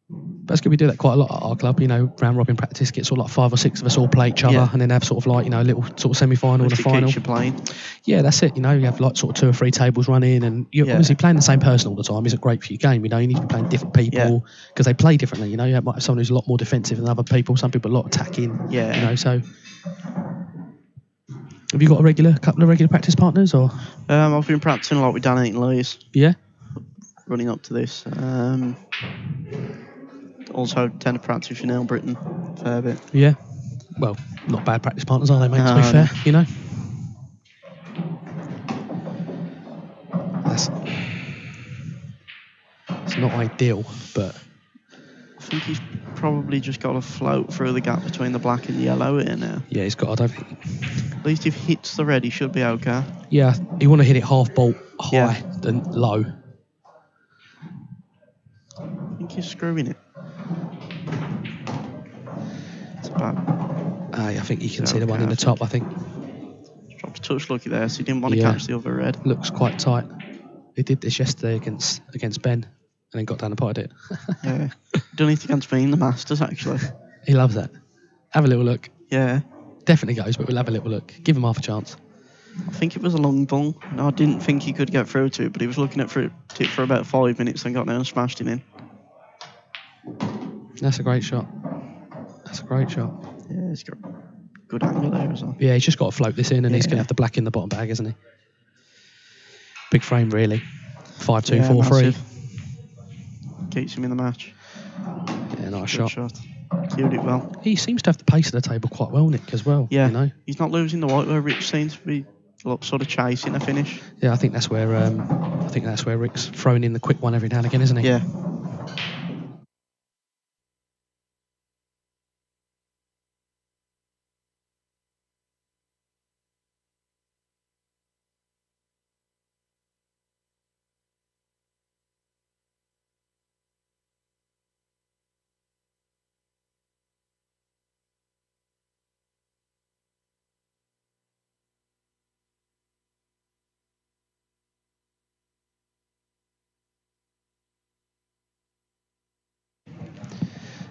But it's good we do that quite a lot at our club, you know, round robin practice, get sort of like 5 or 6 of us all play each other and then have sort of like, you know, a little sort of semi-final and a final. Keeps you playing. Yeah, that's it, you know, you have like sort of 2 or 3 tables running and you're obviously playing the same person all the time isn't great for your game, you know, you need to be playing different people because they play differently, you know, you might have someone who's a lot more defensive than other people, some people a lot attacking, you know, so... Have you got a couple of regular practice partners or...? I've been practicing a lot with Danny and Louise. Yeah? Running up to this. Also tend to practice with Neil Britton a fair bit. Yeah. Well, not bad practice partners, are they, mate, to be fair, you know? It's not ideal, but... I think he's probably just got to float through the gap between the black and yellow here now. Yeah, he's got, I don't think... At least if he hits the red, he should be okay. Yeah, you want to hit it half bolt high than low. I think he's screwing it. It's about... I think you can see the one in the top, I think. Dropped a touch lucky there, so he didn't want to catch the other red. Looks quite tight. He did this yesterday against Ben, and then got down and potted it. Yeah. Done it against me in the Masters, actually. He loves that. Have a little look. Yeah. Definitely goes, but we'll have a little look. Give him half a chance. I think it was a long ball. No, I didn't think he could get through to it, but he was looking at it for about 5 minutes and got down and smashed it in. That's a great shot. That's a great shot. Yeah, he's got good angle there as well. Yeah, he's just got to float this in and he's going to have the black in the bottom bag, isn't he? Big frame, really. 5-2, 4-3. Keeps him in the match. Yeah, nice shot. Cleared it well. He seems to have the pace of the table quite well, Nick, as well. Yeah, you know? He's not losing the white where Rich seems to be sort of chasing a finish. Yeah, I think that's where Rick's throwing in the quick one every now and again, isn't he? Yeah.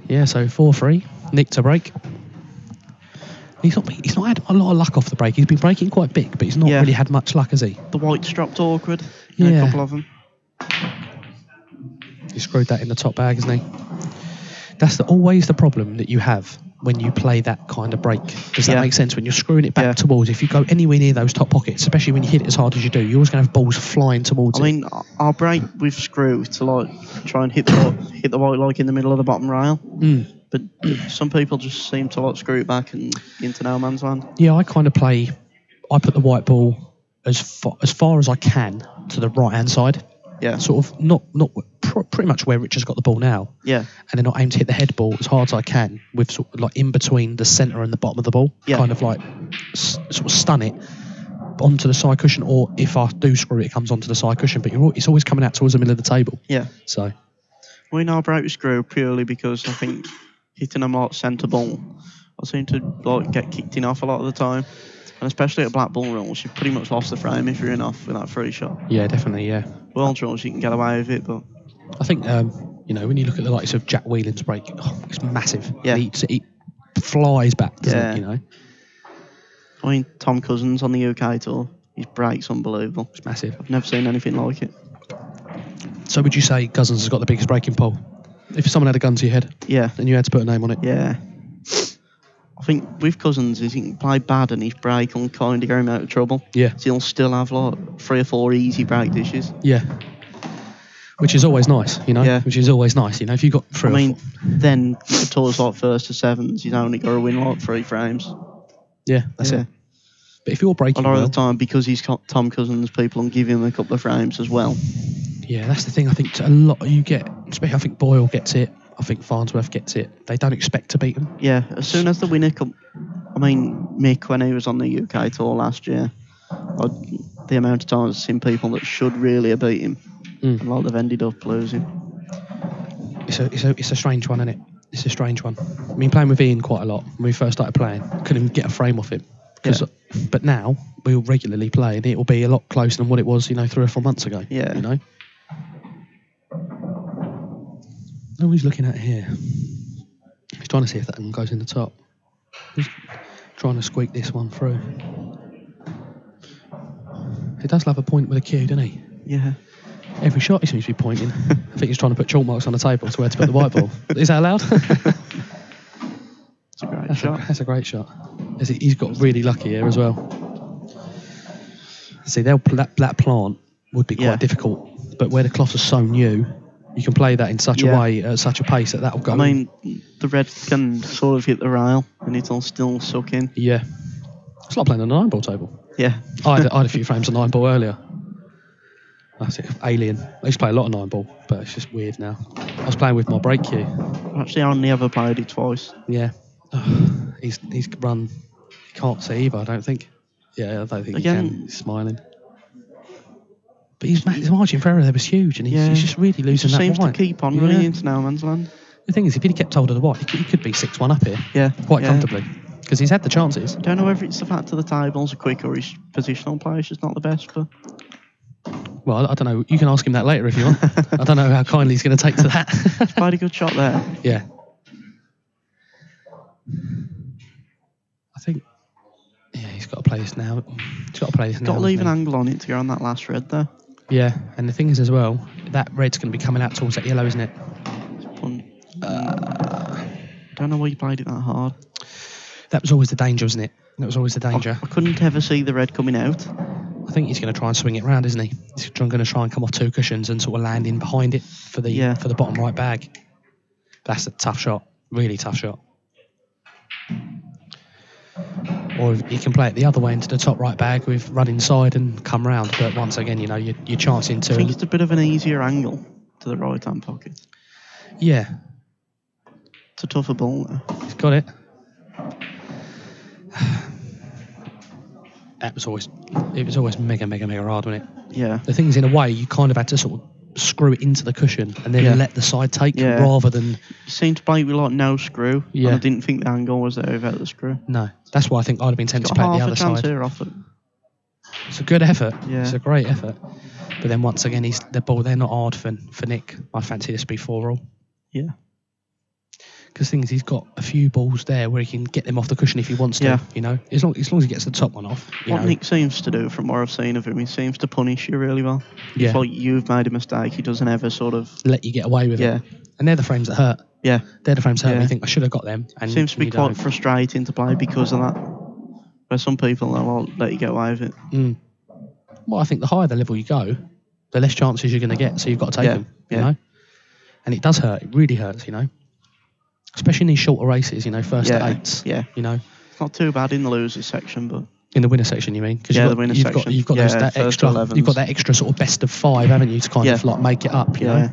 Yeah, so 4-3. Nick to break. He's not had a lot of luck off the break. He's been breaking quite big, but he's not really had much luck, has he? The white's dropped awkward in a couple of them. He screwed that in the top bag, hasn't he? That's always the problem that you have when you play that kind of break. Does that make sense? When you're screwing it back towards, if you go anywhere near those top pockets, especially when you hit it as hard as you do, you're always going to have balls flying towards it. I mean, I'll break with screw to like try and hit the white like in the middle of the bottom rail. But some people just seem to like screw it back and into no man's land. Yeah, I kind of play. I put the white ball as far as I can to the right hand side. Yeah. Sort of not pretty much where Richard's got the ball now. Yeah. And then I aim to hit the head ball as hard as I can with sort of like in between the centre and the bottom of the ball. Yeah. Kind of like sort of stun it. onto the side cushion, or if I do screw it, it comes onto the side cushion. But it's always coming out towards the middle of the table. Yeah. So We know I broke the screw purely because I think hitting them like centre ball, I seem to like get kicked in off a lot of the time. And especially at black ball rules, you've pretty much lost the frame if you're in off with that free shot. yeah, definitely, yeah. World rules, you can get away with it, but I think when you look at the likes of Jack Whelan's break, it's massive. Yeah. He flies back, doesn't Yeah. it? You know, I mean, Tom Cousins on the UK tour, his break's unbelievable. it's massive. I've never seen anything like it. So would you say Cousins has got the biggest breaking pool? If someone had a gun to your head, Yeah, and you had to put a name on it, yeah. I think with Cousins, he can play bad and his break will kind of get him out of trouble. yeah, So he'll still have like 3 or 4 easy break dishes. yeah. Which is always nice, you know. Yeah. Which is always nice, you know. If you got I three, mean, then the tours like first to sevens, he's only got to win like 3 frames. yeah, that's Yeah. it. But if you're A breaking lot well, of the time, because he's got Tom Cousins, people will give him a couple of frames as well. yeah, that's the thing. I think a lot you get, especially I think Boyle gets it. I think Farnsworth gets it. They don't expect to beat them. Yeah, as soon as the winner I mean, Mick, when he was on the UK tour last year, the amount of times I've seen people that should really have beat him, a lot they've ended up losing. It's a strange one, isn't it? It's a strange one. I mean, playing with Ian quite a lot when we first started playing, couldn't even get a frame off him. But now we'll regularly play, and it will be a lot closer than what it was, 3 or 4 months ago. Yeah. You know. Who he's looking at here? He's trying to see if that one goes in the top. He's trying to squeak this one through. He does love a point with a cue, doesn't he? Yeah. Every shot he seems to be pointing. I think he's trying to put chalk marks on the table to where to put the white ball. Is that allowed? It's a great shot. That's a great shot. He's got really lucky here as well. See, that plant would be quite difficult, but where the cloth is so new, you can play that in such a way, at such a pace that will go. I mean, the red can sort of hit the rail and it'll still suck in. Yeah. It's like playing on a 9-ball table. Yeah. I had a few frames of 9-ball earlier. That's it. Alien. I used to play a lot of 9-ball, but it's just weird now. I was playing with my break cue. Actually, I only ever played it twice. Yeah. He's run. He can't see either, I don't think. Yeah, I don't think he can. He's smiling. But his margin for error there was huge, and he's just really losing that seems white. to keep on running into no man's land. The thing is, if he'd kept hold of the white, he could be 6-1 up here. Yeah. Quite comfortably. Because he's had the chances. I don't know whether it's the fact that the tables are quick or his positional play is just not the best, but... Well, I don't know. You can ask him that later if you want. I don't know how kindly he's going to take to that. He's played a good shot there. Yeah. I think... Yeah, he's got to play this now. He's got to play this now. Got to leave an angle on it to go on that last red there. Yeah, and the thing is as well, that red's going to be coming out towards that yellow, isn't it? Don't know why you played it that hard. That was always the danger, wasn't it? That was always the danger. I couldn't ever see the red coming out. I think he's going to try and swing it round, isn't he? He's going to try and come off 2 cushions and sort of land in behind it for the bottom right bag. That's a tough shot, really tough shot. Or he can play it the other way into the top right bag with run inside and come round. But once again, you're chancing to... I think it's a bit of an easier angle to the right hand pocket. Yeah. It's a tougher ball though. He's got it. It was always mega hard, wasn't it? Yeah. The thing is, in a way, you kind of had to sort of screw it into the cushion and then let the side take rather than... You seemed to play with like no screw. Yeah. And I didn't think the angle was there without the screw. No. That's why I think I'd have been tempted to play the other side. Here off it. It's a good effort. Yeah. It's a great effort. But then once again, they're not hard for Nick. I fancy this to be 4-all. Yeah. Because the thing is, he's got a few balls there where he can get them off the cushion if he wants to, As long as he gets the top one off. What Nick seems to do, from what I've seen of him, he seems to punish you really well. Yeah. If like, you've made a mistake, he doesn't ever sort of... let you get away with it. And they're the frames that hurt. Yeah. They're the frames that hurt. And you think, I should have got them. And seems to be quite frustrating to play because of that. Where some people will let you get away with it. Mm. Well, I think the higher the level you go, the less chances you're going to get. So you've got to take them, you know? And it does hurt. It really hurts, Especially in these shorter races, first to eights. Yeah. It's not too bad in the losers section, but... In the winner section, you mean? Because the winner section. You've got that extra. 11s. You've got that extra sort of best of 5, haven't you, to kind of like make it up, you know?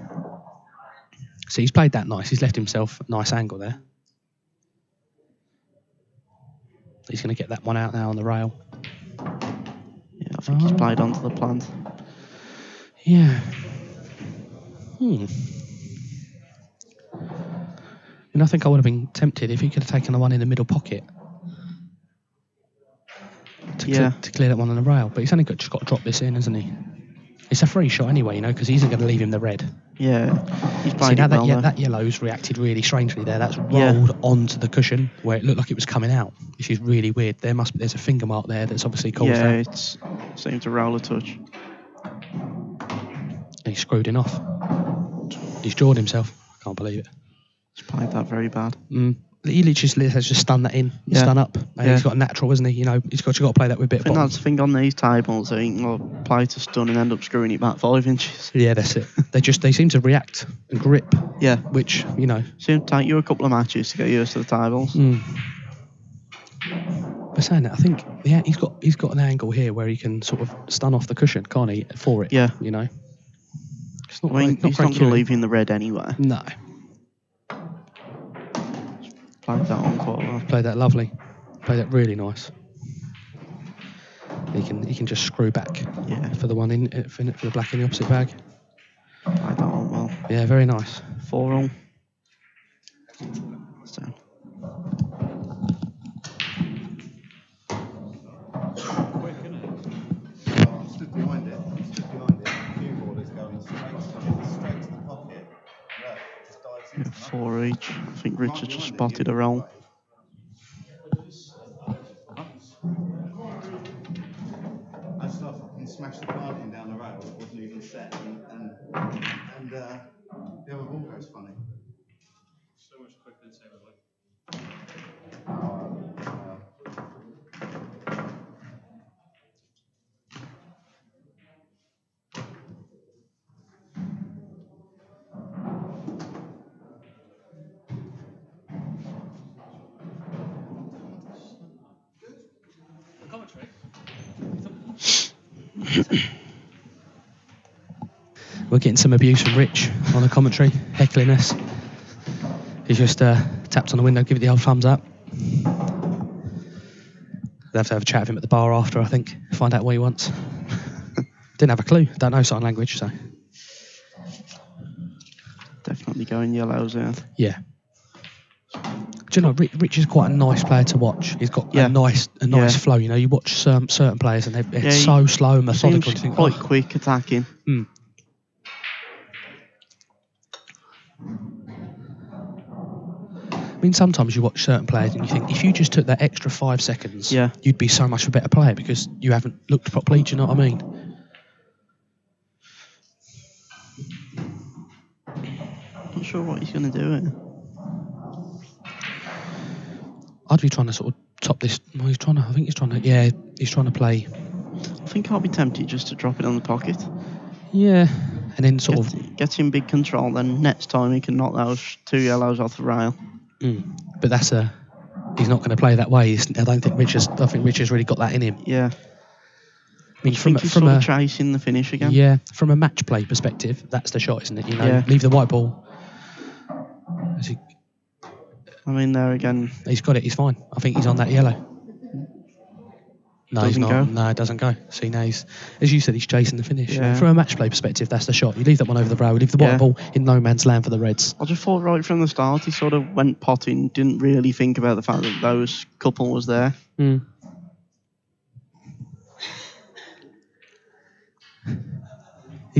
So he's played that nice. He's left himself a nice angle there. He's going to get that one out now on the rail. I think he's played onto the plant. Yeah. And I think I would have been tempted if he could have taken the one in the middle pocket to clear that one on the rail. But he's only just got to drop this in, hasn't he? It's a free shot anyway, because he isn't going to leave him the red. Yeah, he's played it well. That yellow's reacted really strangely there. That's rolled onto the cushion where it looked like it was coming out, which is really weird. There's a finger mark there that's obviously caused that. Yeah, it seemed to roll a touch. And he screwed it off. He's jawed himself. I can't believe it. He's played that very bad. He literally has just stunned that in, stun up. And he's got a natural, isn't he? He's got to play that with a bit of bottom. That's the thing on these tables. I think they'll play to stun and end up screwing it back 5 inches. Yeah, that's it. They seem to react and grip. Yeah. Which, seem to take you a couple of matches to get used to the tables. But saying that, I think he's got an angle here where he can sort of stun off the cushion, can't he? For it. Yeah. It's not he's not going to leave you in the red anyway. No. Played that on quite well. Played that lovely. Played that really nice. He can just screw back. Yeah. For the one for the black in the opposite bag. Played that on well. Yeah, very nice. 4 all. So. Stood behind it. Cue ball is going straight to the pocket. Just dives into 4 each. I think Richard just spotted a roll. I just thought I can smash the card in down the rail. It wasn't even set, and the other ball goes funny. So much quicker than say like. We're getting some abuse from Rich on the commentary, heckling us. He's just tapped on the window, give it the old thumbs up. They'll have to have a chat with him at the bar after, I think, find out what he wants. Didn't have a clue, don't know sign language, so. Definitely going yellows there. Yeah. Do you know, Rich is quite a nice player to watch. He's got a nice flow. You watch certain players and they're so slow and methodical. Seems quite quick attacking. I mean, sometimes you watch certain players and you think, if you just took that extra 5 seconds, you'd be so much a better player because you haven't looked properly. Do you know what I mean? Not sure what he's going to do here. I'd be trying to sort of top this. Well, he's trying to play. I think I'll be tempted just to drop it on the pocket. Yeah, and then gets in big control. Then next time he can knock those 2 yellows off the rail. But he's not going to play that way. I think Richard's really got that in him. Yeah. I mean, from a chasing the finish again. Yeah, from a match play perspective, that's the shot, isn't it? Leave the white ball. I mean, there again. He's got it. He's fine. I think he's on that yellow. No, he's not. Go? No, it doesn't go. See, now as you said, he's chasing the finish. Yeah. From a match play perspective, that's the shot. You leave that one over the rail. You leave the white ball in no man's land for the Reds. I just thought right from the start he sort of went potting, didn't really think about the fact that those couple was there. He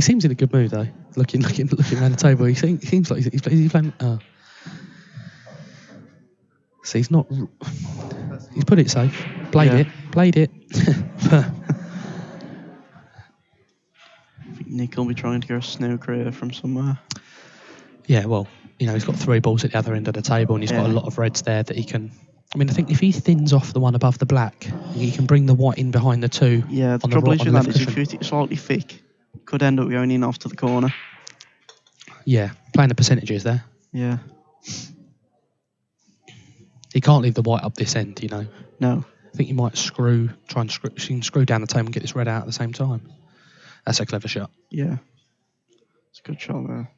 seems in a good mood though. Looking around the table, he seems like he's playing. So he's not. He's put it safe. Played it. I think Nick will be trying to get a snooker here from somewhere. Yeah, well, he's got 3 balls at the other end of the table, and he's got a lot of reds there that he can. I mean, I think if he thins off the one above the black, he can bring the white in behind the 2. Yeah, the trouble is with that is if you hit it slightly thick, it could end up going in off to the corner. Yeah, playing the percentages there. Yeah. He can't leave the white up this end, No. I think he might screw down the table and get this red out at the same time. That's a clever shot. Yeah. It's a good shot there.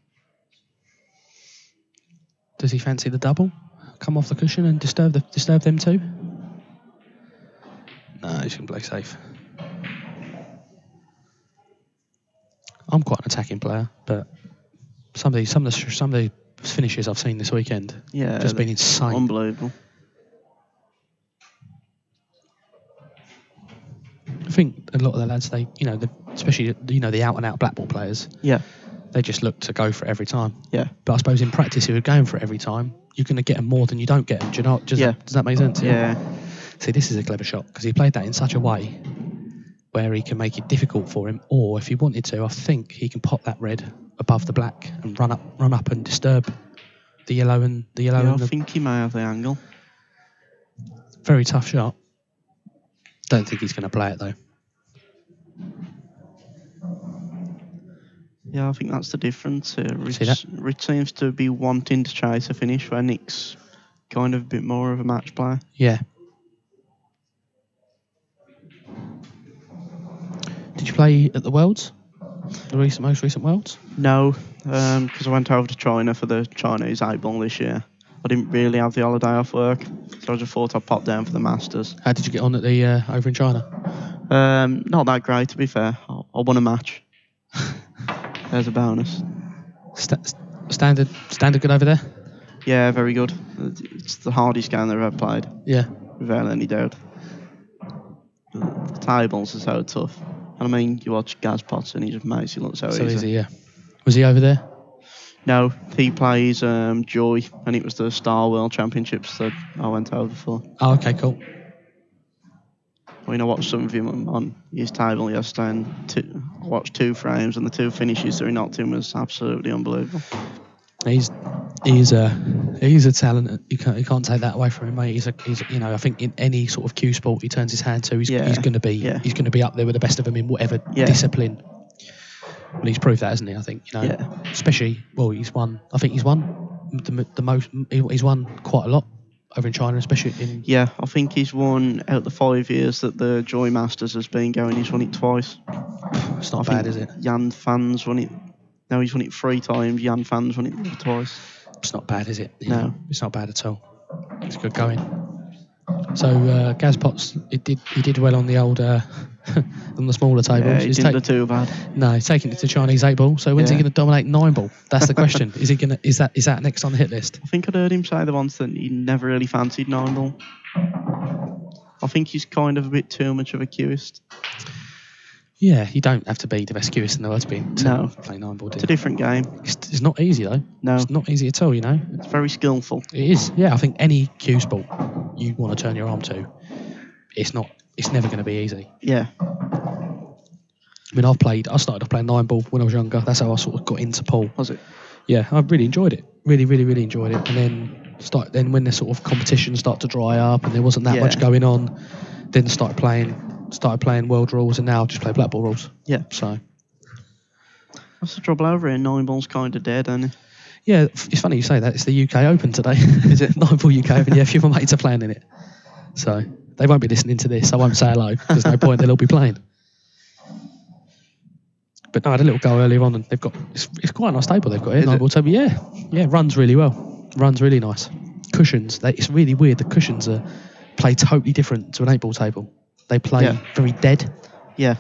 Does he fancy the double? Come off the cushion and disturb them too? No, he's going to play safe. I'm quite an attacking player, but some of the finishes I've seen this weekend, just been insane. Unbelievable. I think a lot of the lads, especially the out and out black ball players, Yeah. they just look to go for it every time. Yeah. But I suppose in practice, if you're going for it every time, you're going to get them more than you don't get them. Do you know? Does that make sense? Yeah. See, this is a clever shot because he played that in such a way where he can make it difficult for him, or if he wanted to, I think he can pop that red above the black and run up and disturb the yellow and the yellow. Yeah, and I think he may have the angle. Very tough shot. Don't think he's going to play it though. Yeah, I think that's the difference. See that? Rich seems to be wanting to chase a finish, where Nick's kind of a bit more of a match player. Yeah. Did you play at the Worlds? The most recent Worlds? No, because I went over to China for the Chinese 8-ball this year. I didn't really have the holiday off work, so I just thought I'd pop down for the Masters. How did you get on at the over in China? Not that great, to be fair. I won a match. There's a bonus. Standard good over there? Yeah, very good. It's the hardest game I've ever played, Yeah. without any doubt. The tables are so tough. And I mean, you watch Gaz Potts and he just makes it look so easy. Yeah. Was he over there? No, he plays Joy, and it was the Star World Championships that I went over for. Oh, okay, cool. I mean, I watched some of him on his table yesterday, and I watched 2 frames, and the 2 finishes that he knocked in was absolutely unbelievable. He's a talent. You can't take that away from him, mate. He's I think in any sort of cue sport he turns his hand to, he's going to be up there with the best of them in whatever discipline. Well, he's proved that, hasn't he? I think especially he's won. I think he's won the most. He's won quite a lot over in China, especially in. Yeah, I think he's won out the 5 years that the Joy Masters has been going. He's won it twice. It's not bad, is it? Jan Fans won it. No, he's won it 3 times. Jan Fans won it twice. It's not bad, is it? No, it's not bad at all. It's good going. So Gaz Potts, he did well on the old on the smaller tables. Yeah, he didn't do too bad. No, he's taking it to Chinese 8-ball. So when's he going to dominate 9-ball? That's the question. Is that next on the hit list? I think I'd heard him say the once that he never really fancied 9-ball. I think he's kind of a bit too much of a cueist. Yeah, you don't have to be the best cueist in the world to play 9-ball. It's a different game. It's not easy though. No, it's not easy at all. It's very skillful. It is. Yeah, I think any cue sport you want to turn your arm to, it's never going to be easy. Yeah. I mean, I started off playing 9-ball when I was younger. That's how I sort of got into pool. Was it? Yeah, I really enjoyed it. Really, really, really enjoyed it. And then when the sort of competitions start to dry up and there wasn't that much going on, then started playing world rules, and now I just play black ball rules. Yeah. So that's the trouble over here. 9-ball's kind of dead, isn't it? Yeah, it's funny you say that. It's the UK Open today. Is it? 9-ball UK Open. Yeah, a few of my mates are playing in it. So they won't be listening to this. I won't say hello. There's no point. They'll all be playing. But no, I had a little go earlier on, and they've got it's quite a nice table they've got here. 9-ball table. Yeah, runs really well. Runs really nice. Cushions. It's really weird. The cushions play totally different to an 8-ball table. They play very dead. Yeah.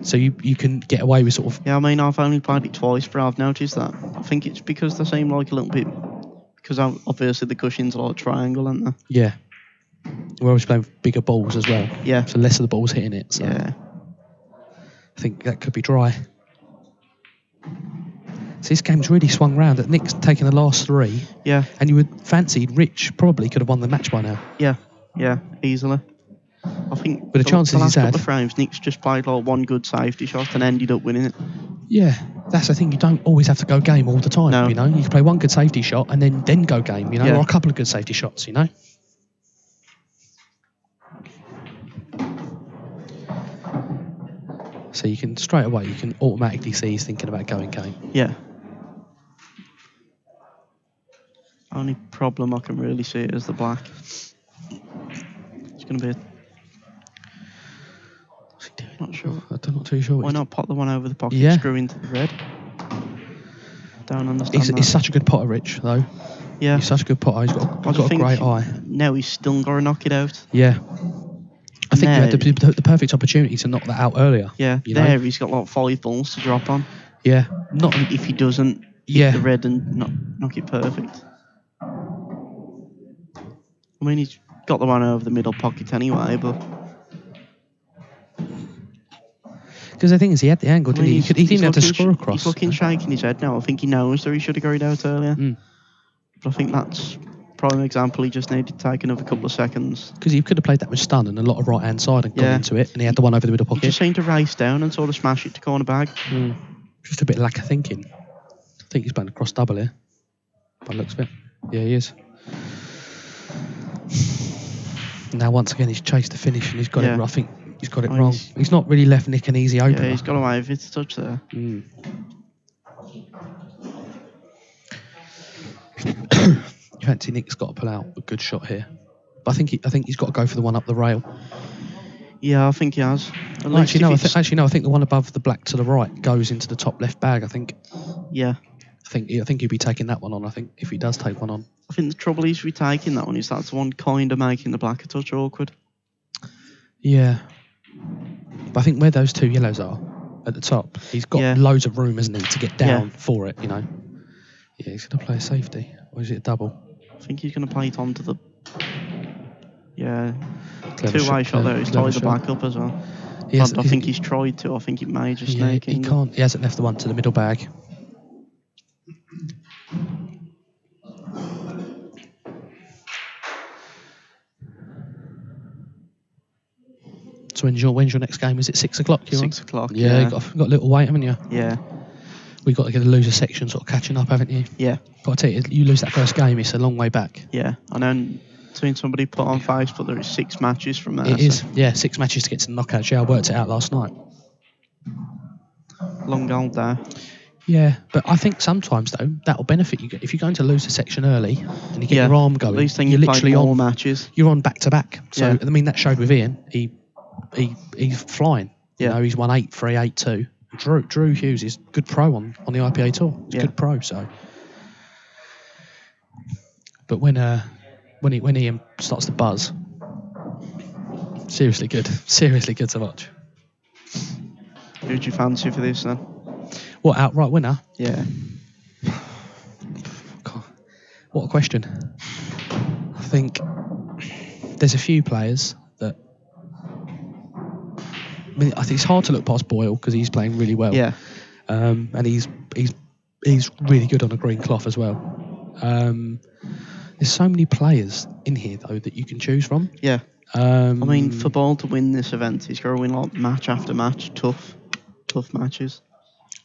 So you can get away with sort of... Yeah, I mean, I've only played it twice, but I've noticed that. I think it's because they seem like a little bit... Because obviously the cushions are like a triangle, aren't they? Yeah. We're always playing bigger balls as well. Yeah. So less of the balls hitting it. So yeah. I think that could be dry. So this game's really swung round. Nick's taken the last 3. Yeah. And you would fancy Rich probably could have won the match by now. Yeah, easily. I think but the chances the last he's had, couple of frames, Nick's just played like one good safety shot and ended up winning it. Yeah, that's the thing. You don't always have to go game all the time. No. You can play one good safety shot and then go game. Or a couple of good safety shots. So you can straight away automatically see he's thinking about going game. Yeah. Only problem I can really see is the black. It's going to be a... What's he doing? Not sure. I'm not too sure. Why not pop the one over the pocket, screw into the red? Don't understand that. He's such a good potter, Rich, though. Yeah. He's such a good potter. He's got a great eye. Now he's still got to knock it out. Yeah. I think you had the perfect opportunity to knock that out earlier. Yeah, there he's got like 5 balls to drop on. Yeah, not If he doesn't yeah. hit the red and knock it perfect. I mean, he's got the one over the middle pocket anyway, but Because the thing is, he had the angle, I didn't mean, he? He didn't have to score across. He's looking shaking his head now. I think he knows that he should have carried out earlier. Mm. But I think that's probably an example. He just needed to take another couple of seconds. Because he could have played that with stun and a lot of right hand side and gone Yeah. into it, and he had the one over the middle He pocket. just seemed to race down and sort of smash it to corner bag. Just a bit of lack of thinking. I think he's playing a cross double here. By the looks of it. Yeah, he is. Now, once again, he's chased the finish and he's got it. I think he's got it wrong. He's not really left Nick an easy opener. Yeah, he's got away with it to touch there. You fancy Nick's got to pull out a good shot here, but I think he's got to go for the one up the rail. Yeah, I think he has. Actually, no. I think the one above the black to the right goes into the top left bag. I think. Yeah. I think he'll be taking that one on. I think if he does take one on. I think the trouble is with taking that one is that's the one kind of making the black a touch awkward. Yeah. But I think where those two yellows are at the top, he's got loads of room, hasn't he, to get down for it. Yeah, he's going to play a safety, or is it a double? I think he's going to play it onto the. Yeah. Clever Two-way shot there. He's tied the shot. black up as well. I think he's tried to. I think it may just sneak in. He can't. He hasn't left the one to the middle bag. So when's your next game? Is it 6 o'clock? 6 o'clock. Yeah, you've got a little wait, haven't you? Yeah. We've got to get the loser section sort of catching up, haven't you? Yeah. Got to tell you lose that first game, it's a long way back. Yeah, I know. Seen somebody put on Facebook there is 6 matches from there. It is, yeah, 6 matches to get to the knockouts. Yeah, I worked it out last night. Long old day. Yeah, but I think sometimes though that'll benefit you if you're going to lose a section early and you get your arm going. At least then you're literally on matches. You're on back to back. So I mean that showed with Ian. He's flying. Yeah. You know, he's won 8-3, 8-2. Drew Hughes is good pro on the IPA tour. He's good pro. So, but when Ian starts to buzz, seriously good to watch. Who do you fancy for this then? What, outright winner? Yeah. God, what a question. I think there's a few players that. I mean, I think it's hard to look past Boyle because he's playing really well. Yeah. And he's really good on a green cloth as well. There's so many players in here though that you can choose from. Yeah. I mean, for Ball to win this event, he's got to win like match after match, tough matches.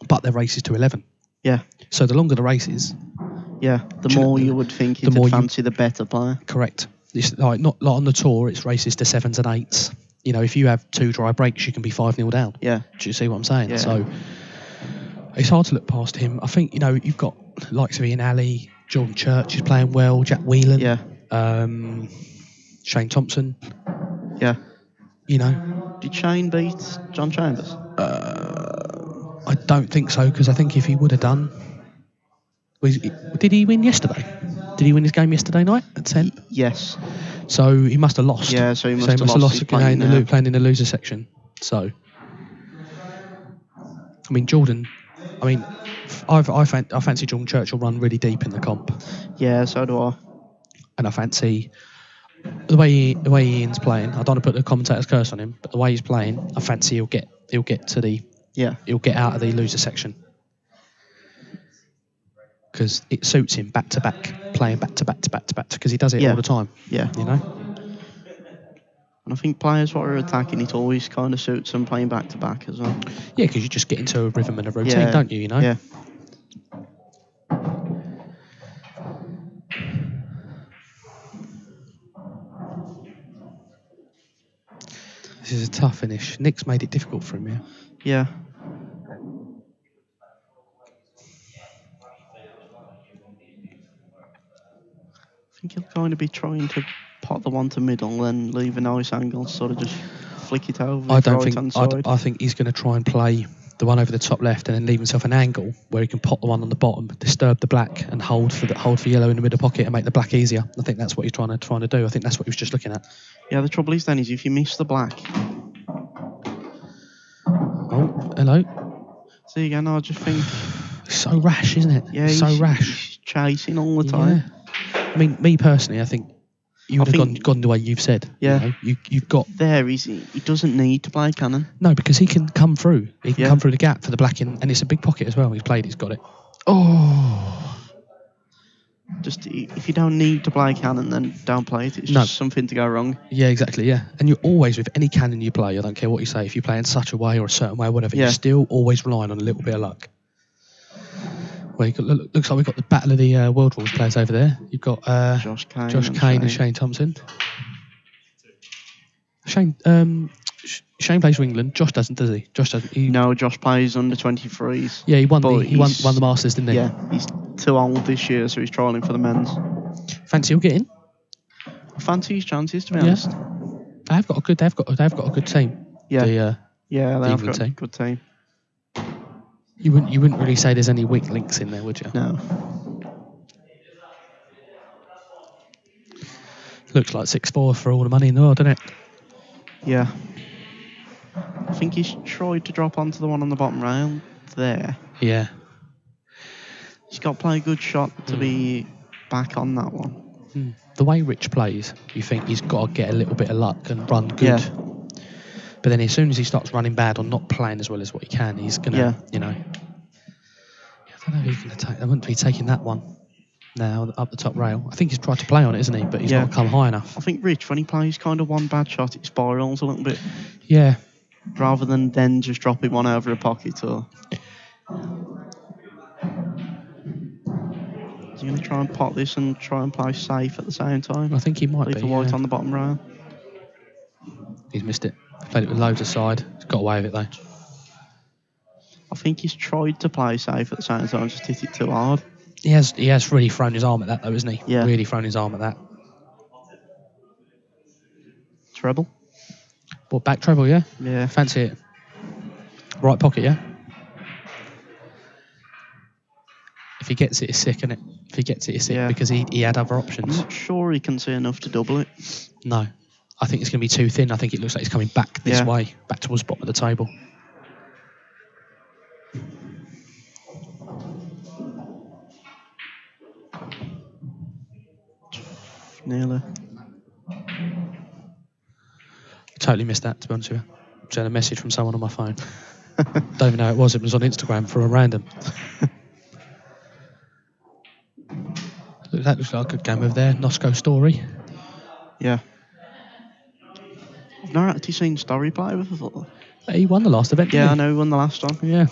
But they're races to 11. Yeah. So the longer the race is, the more you would think you'd fancy the better player. Correct. It's not on the tour. It's races to 7s and 8s. You know, if you have 2 dry breaks, you can be 5-0 down. Yeah. Do you see what I'm saying? Yeah. So it's hard to look past him. I think you've got likes of Ian Alley, Jordan Church is playing well, Jack Whelan. Yeah. Shane Thompson. Yeah. Did Shane beat John Chambers? I don't think so, because I think if he would have done... Did he win yesterday? Did he win his game yesterday night at 10? Yes. So he must have lost. Yeah, so he must have lost. Playing in the loser section. So, I mean, Jordan... I mean, I fancy Jordan Church will run really deep in the comp. Yeah, so do I. And I fancy... The way Ian's playing, I don't want to put the commentator's curse on him, but the way he's playing, I fancy he'll get to the... Yeah. He'll get out of the loser section. Because it suits him back to back, playing back to back to back to back, because he does it all the time. Yeah. And I think players what are attacking, it always kind of suits them playing back to back as well. Yeah, because you just get into a rhythm and a routine, don't you? Yeah. This is a tough finish. Nick's made it difficult for him here. Yeah. I think he'll kind of be trying to pot the one to middle and leave a nice angle, sort of just flick it over. I think he's going to try and play the one over the top left and then leave himself an angle where he can pot the one on the bottom, disturb the black, and hold for yellow in the middle pocket and make the black easier. I think that's what he's trying to do. I think that's what he was just looking at. Yeah, the trouble is then is if you miss the black. Oh, hello. See again, I just think, It's so rash, isn't it? yeah, It's so he's rash. chasing all the time. Yeah. I mean, me personally, I think you would I have think- gone the way you've said. Yeah. You know, you've got He doesn't need to play Cannon. no, because he can come through. He can Yeah. come through the gap for the black in, and it's a big pocket as well. He's got it. Oh. Just if you don't need to play Cannon, then don't play it. It's No. just something to go wrong. Yeah, exactly. Yeah, and you're always with any cannon you play. I don't care what you say. If you play in such a way or a certain way, or whatever, Yeah. you're still always relying on a little bit of luck. Well, looks like we've got the battle of the World Rules players over there. You've got Josh Kane, Josh Kane and Shane Thompson. Shane plays for England. Josh doesn't, does he? Josh doesn't. No, Josh plays under 23s. Yeah, he won But the won the Masters, didn't he? Yeah, he's too old this year, so he's trialling for the men's. Fancy he'll get in. I fancy his chances, to be Yeah. honest. They've got a good team. Yeah. The, Yeah, they have England got a team. good team. you wouldn't really say there's any weak links in there, would you? No. Looks like 6-4 for all the money in the world, doesn't it? Yeah. I think he's tried to drop onto the one on the bottom rail there. Yeah. He's got to play a good shot to be back on that one. The way Rich plays, you think he's got to get a little bit of luck and run good. Yeah. But then as soon as he starts running bad or not playing as well as what he can, he's going to, Yeah. you know. I don't know who he's going to take. I wouldn't be taking that one now up the top rail. I think he's tried to play on it, isn't he? But he's Yeah. not come high enough. I think Rich, when he plays kind of one bad shot, it spirals a little bit, Yeah. rather than then just dropping one over a pocket or... Is he going to try and pot this and try and play safe at the same time? I think he might Leave be. the white Yeah. on the bottom rail. He's missed it. Played it with loads aside. He's got away with it though. I think he's tried to play safe at the same time, just hit it too hard. He has really thrown his arm at that though, isn't he? Yeah. Really thrown his arm at that. Treble? What, back treble, yeah? Yeah. Fancy it. Right pocket, yeah? If he gets it, it's sick, isn't it? If he gets it, it's sick Yeah. because he had other I'm options. not sure he can see enough to double it. No. I think it's going to be too thin. I think it looks like he's coming back this Yeah. way, back towards the bottom of the table. Nearly. Totally missed that, to be honest with you. Just had a message from someone on my phone. Don't even know who it was. It was on Instagram for a random. That looks like a good game over there. Nosco Story. Yeah. I've never actually seen Story play before. He won the last event, Yeah, I didn't know he won the last one. he? Yeah.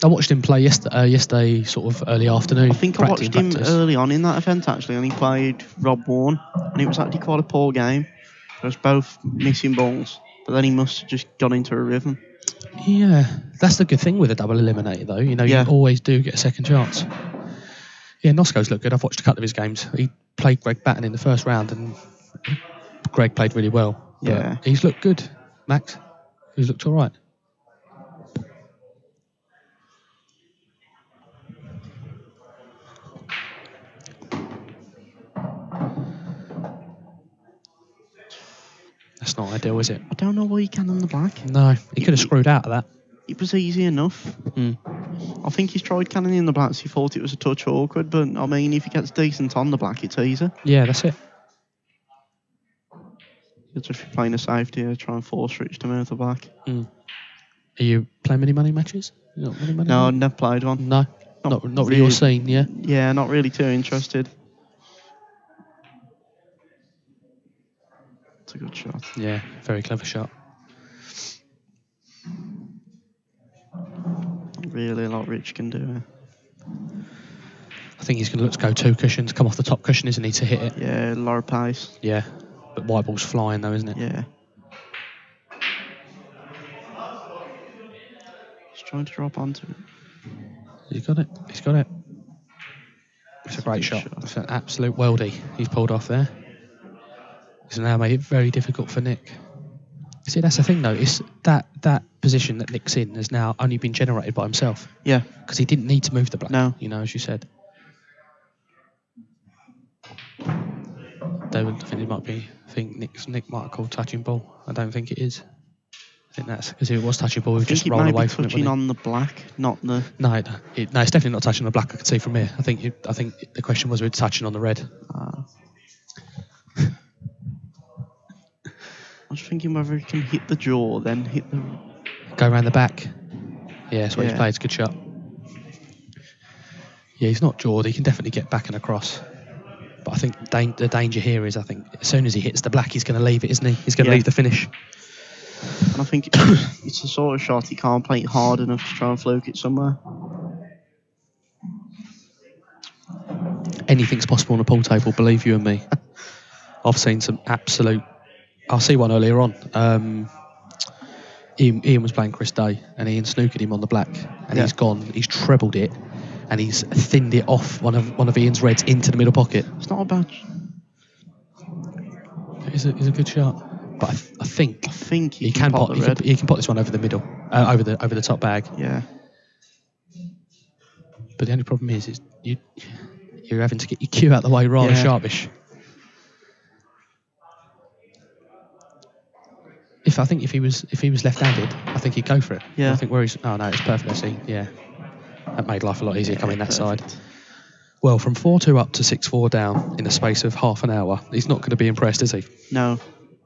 I watched him play yesterday, sort of early afternoon. I think I watched him practice. early on in that event actually, and he played Rob Wharton, and it was actually quite a poor game. It was both missing balls, but then he must have just got into a rhythm. Yeah, that's the good thing with a double eliminator, though. You know, Yeah. you always do get a second chance. Yeah, Nosco's looked good. I've watched a couple of his games. He played Greg Batten in the first round, and Greg played really well. But Yeah. he's looked good, Max. He's looked all right. That's not ideal, is it? I don't know why he can on the black. No, he could have screwed out of that. It was easy enough. I think he's tried cannoning in the blacks. He thought it was a touch awkward, but I mean, if he gets decent on the black, it's easy. Yeah, that's it. He'll just be playing a safety here, try and force Rich to move the black. Are you playing many money matches? Not many money No, I've matches? never played one. No, not really your scene, yeah. Yeah, not really too interested. It's a good shot. Yeah, very clever shot. Not really a lot Rich can do. I think he's going to look to go 2 cushions, come off the top cushion, isn't he, to hit it? Yeah, lower pace. Yeah, but white ball's flying though, isn't it? Yeah. Just trying to drop onto it. He's got it. He's got it. It's a great Good shot. shot. It's an absolute weldy he's pulled off there. It's now made it very difficult for Nick. See, that's the thing though. It's that position that Nick's in has now only been generated by himself Yeah. because he didn't need to move the black. No. You know, as you said. David, I think it might be. I think Nick might have called touching ball. I don't think it is. I think that's because if it was touching ball, we I would think just it roll may away be from it. touching wouldn't on the black, not the. No, it's definitely not touching on the black. I could see from here. I think the question was, we're touching on the red. I was thinking whether he can hit the jaw, then hit the. Go around the back. Yeah, that's what he's Yeah. played. It's a good shot. Yeah, he's not jawed. He can definitely get back and across. But I think the danger here is, I think, as soon as he hits the black, he's going to leave it, isn't he? He's going to leave the finish. And I think it's a sort of shot he can't play it hard enough to try and fluke it somewhere. Anything's possible on a pool table, believe you and me. I've seen some absolute... I'll see one earlier on. Ian was playing Chris Day, and Ian snookered him on the black, and he's trebled it, and he's thinned it off one of Ian's reds into the middle pocket. It's not a bad. It's a good shot. But I think he can pot the red. He can pot this one over the middle, over the top bag. Yeah. But the only problem is you're having to get your cue out the way rather sharpish. I think if he was left-handed, I think he'd go for it. Yeah. I think where he's... Oh, no, it's perfect. I see. Yeah. That made life a lot easier coming that side. Well, from 4-2 up to 6-4 down in the space of half an hour, he's not going to be impressed, is he? No.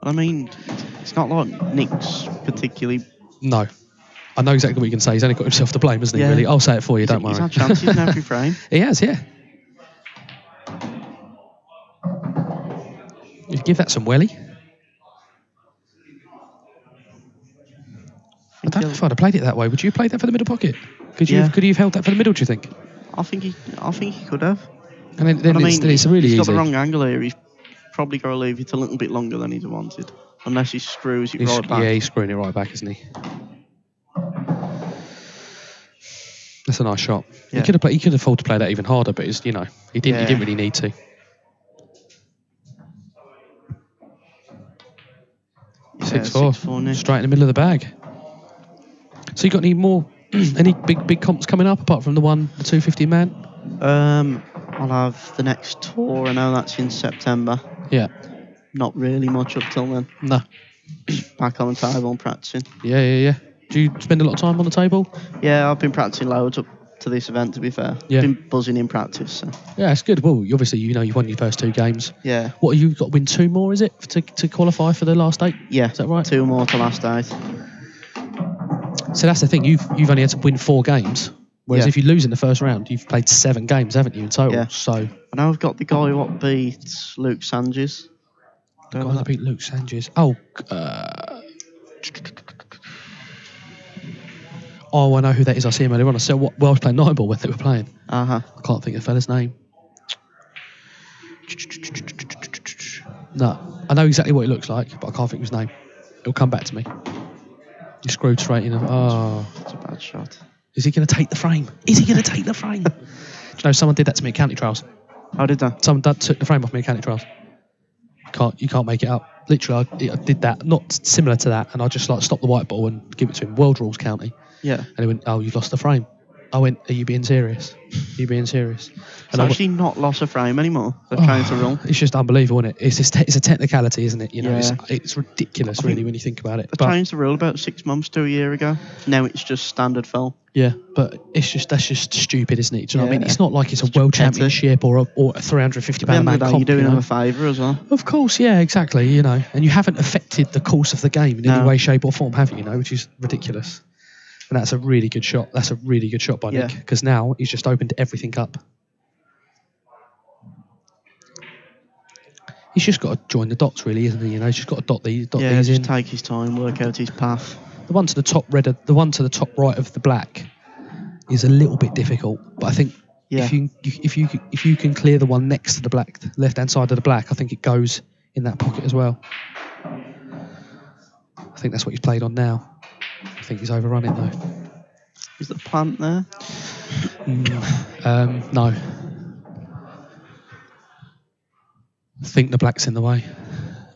I mean, it's not like Nick's particularly... No. I know exactly what you can say. He's only got himself to blame, hasn't he, really? I'll say it for you, don't worry. He's had chances in every frame. He has, yeah. You give that some welly. I don't know if I'd have played it that way. Would you have played that for the middle pocket? Could you have held that for the middle, do you think? I think he could have. And then it's really he's got easy. the wrong angle here. He's probably got to leave it a little bit longer than he'd wanted. Unless he screws it right back. Yeah, he's screwing it right back, isn't he? That's a nice shot. Yeah. He could afford to play that even harder, but he didn't. He didn't really need to. 6-4, straight in the middle of the bag. So you got any big comps coming up apart from the 250 man? I'll have the next tour. I know that's in September. Yeah. Not really much up till then. No. Back on the table and practicing. Yeah. Do you spend a lot of time on the table? Yeah, I've been practicing loads up to this event, to be fair. Yeah. Been buzzing in practice. So. Yeah, it's good. Well, obviously, you've won your first 2 games. Yeah. What, you've got to win 2 more, is it, to qualify for the last 8? Yeah. Is that right? 2 more to last 8. So that's the thing. You've only had to win 4 games. Whereas if you lose in the first round, you've played 7 games, haven't you, in total? Yeah. So I know I've got the guy who beat Luke Sanges. The guy that beat Luke Sanges. Oh, I know who that is. I see him earlier on. I saw I was playing nightball when they were playing. I can't think of the fella's name. No, I know exactly what he looks like, but I can't think of his name. It'll come back to me. He screwed straight in. That's a bad shot. Is he going to take the frame? Do you know, someone did that to me at county trials. How did that? Someone took the frame off me at county trials. You can't make it up. Literally, I did that, not similar to that, and I just stop the white ball and give it to him. World rules county. Yeah. And he went, "Oh, you've lost the frame." I went, "Are you being serious? Are you being serious?" It's actually not lost a frame anymore. They're trying to rule. It's just unbelievable, isn't it? It's a technicality, isn't it? You know, it's ridiculous, really, when you think about it. They changed the rule about 6 months to a year ago. Now it's just standard foul. Yeah, but that's just stupid, isn't it? Do you know what I mean? It's not like it's a world championship or a £350 man comp. You're doing them a favour as well. Of course, yeah, exactly. You know, and you haven't affected the course of the game in any way, shape, or form, have you? Which is ridiculous. And that's a really good shot. That's a really good shot by Nick, because now he's just opened everything up. He's just got to join the dots, really, isn't he? He's just got to dot these in. Take his time, work out his path. The one to the top the one to the top right of the black is a little bit difficult, but I think if you can clear the one next to the black, left hand side of the black, I think it goes in that pocket as well. I think that's what he's played on now. I think he's overrun it though. Is the plant there? No. I think the black's in the way.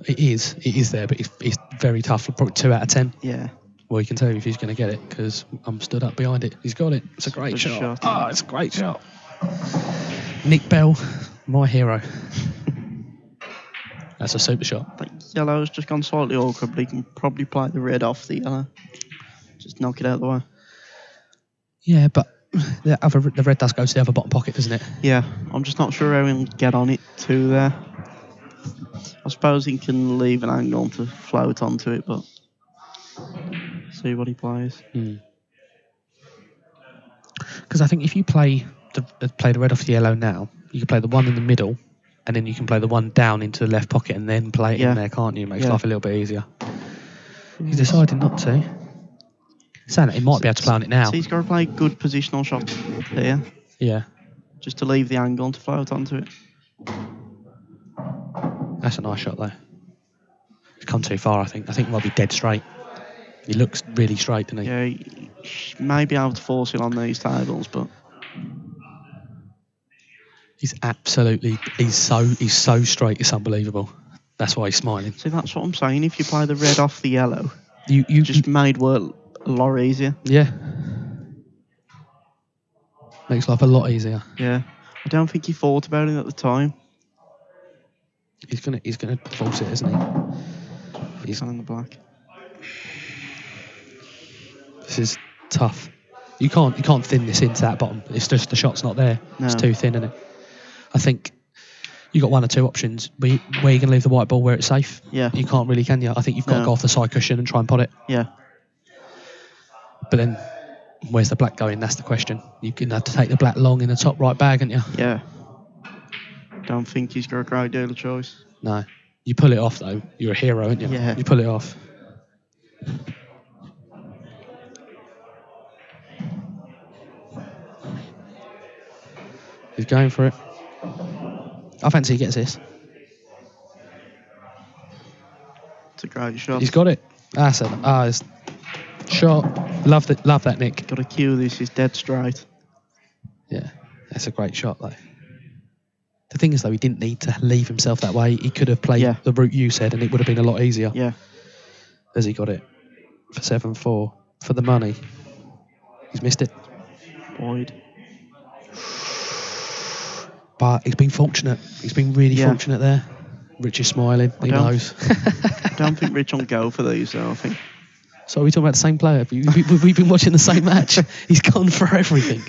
It is there, but it's very tough. Probably 2 out of 10. Yeah. Well, you can tell if he's going to get it because I'm stood up behind it. He's got it. It's a great shot. Oh, it's a great shot. Nick Bell, my hero. That's a super shot. yellow's just gone slightly awkward, but he can probably play the red off the yellow. Just knock it out of the way. Yeah, but the red does go to the other bottom pocket, doesn't it? Yeah, I'm just not sure how he'll get on it to there. I suppose he can leave an angle to float onto it, but see what he plays. Because I think if you play the red off the yellow now, you can play the one in the middle, and then you can play the one down into the left pocket and then play it in there, can't you? Makes life a little bit easier. He's decided not to. Saying that he might be able to play on it now. So he's got to play good positional shots here. Yeah. Just to leave the angle and to float onto it. That's a nice shot, though. He's come too far, I think. I think he might be dead straight. He looks really straight, doesn't he? Yeah, he may be able to force it on these tables, but... He's so straight, it's unbelievable. That's why he's smiling. See, that's what I'm saying. If you play the red off the yellow, you just made work a lot easier. Yeah. Makes life a lot easier. Yeah. I don't think he thought about it at the time. He's gonna force it, isn't he? He's on the black. This is tough. You can't thin this into that bottom. It's just the shot's not there. No. It's too thin, isn't it? I think you got one or two options. Where you can leave the white ball where it's safe. Yeah. You can't really, can you? I think you've got to go off the side cushion and try and pot it. Yeah. But then, where's the black going? That's the question. You're going to have to take the black long in the top right bag, aren't you? Yeah. Don't think he's got a great deal of choice. No. You pull it off, though. You're a hero, aren't you? Yeah. You pull it off. He's going for it. I fancy he gets this. It's a great shot. He's got it. That's it's shot. Love that, Nick. Got to cue this. He's dead straight. Yeah, that's a great shot, though. The thing is, though, he didn't need to leave himself that way. He could have played the route you said, and it would have been a lot easier. Yeah. Has he got it? For 7-4. For the money. He's missed it. Boyd. But he's been fortunate. He's been really fortunate there. Rich is smiling. He knows. I don't think Rich will go for these, though, I think. So are we talking about the same player? We've been watching the same match. He's gone for everything.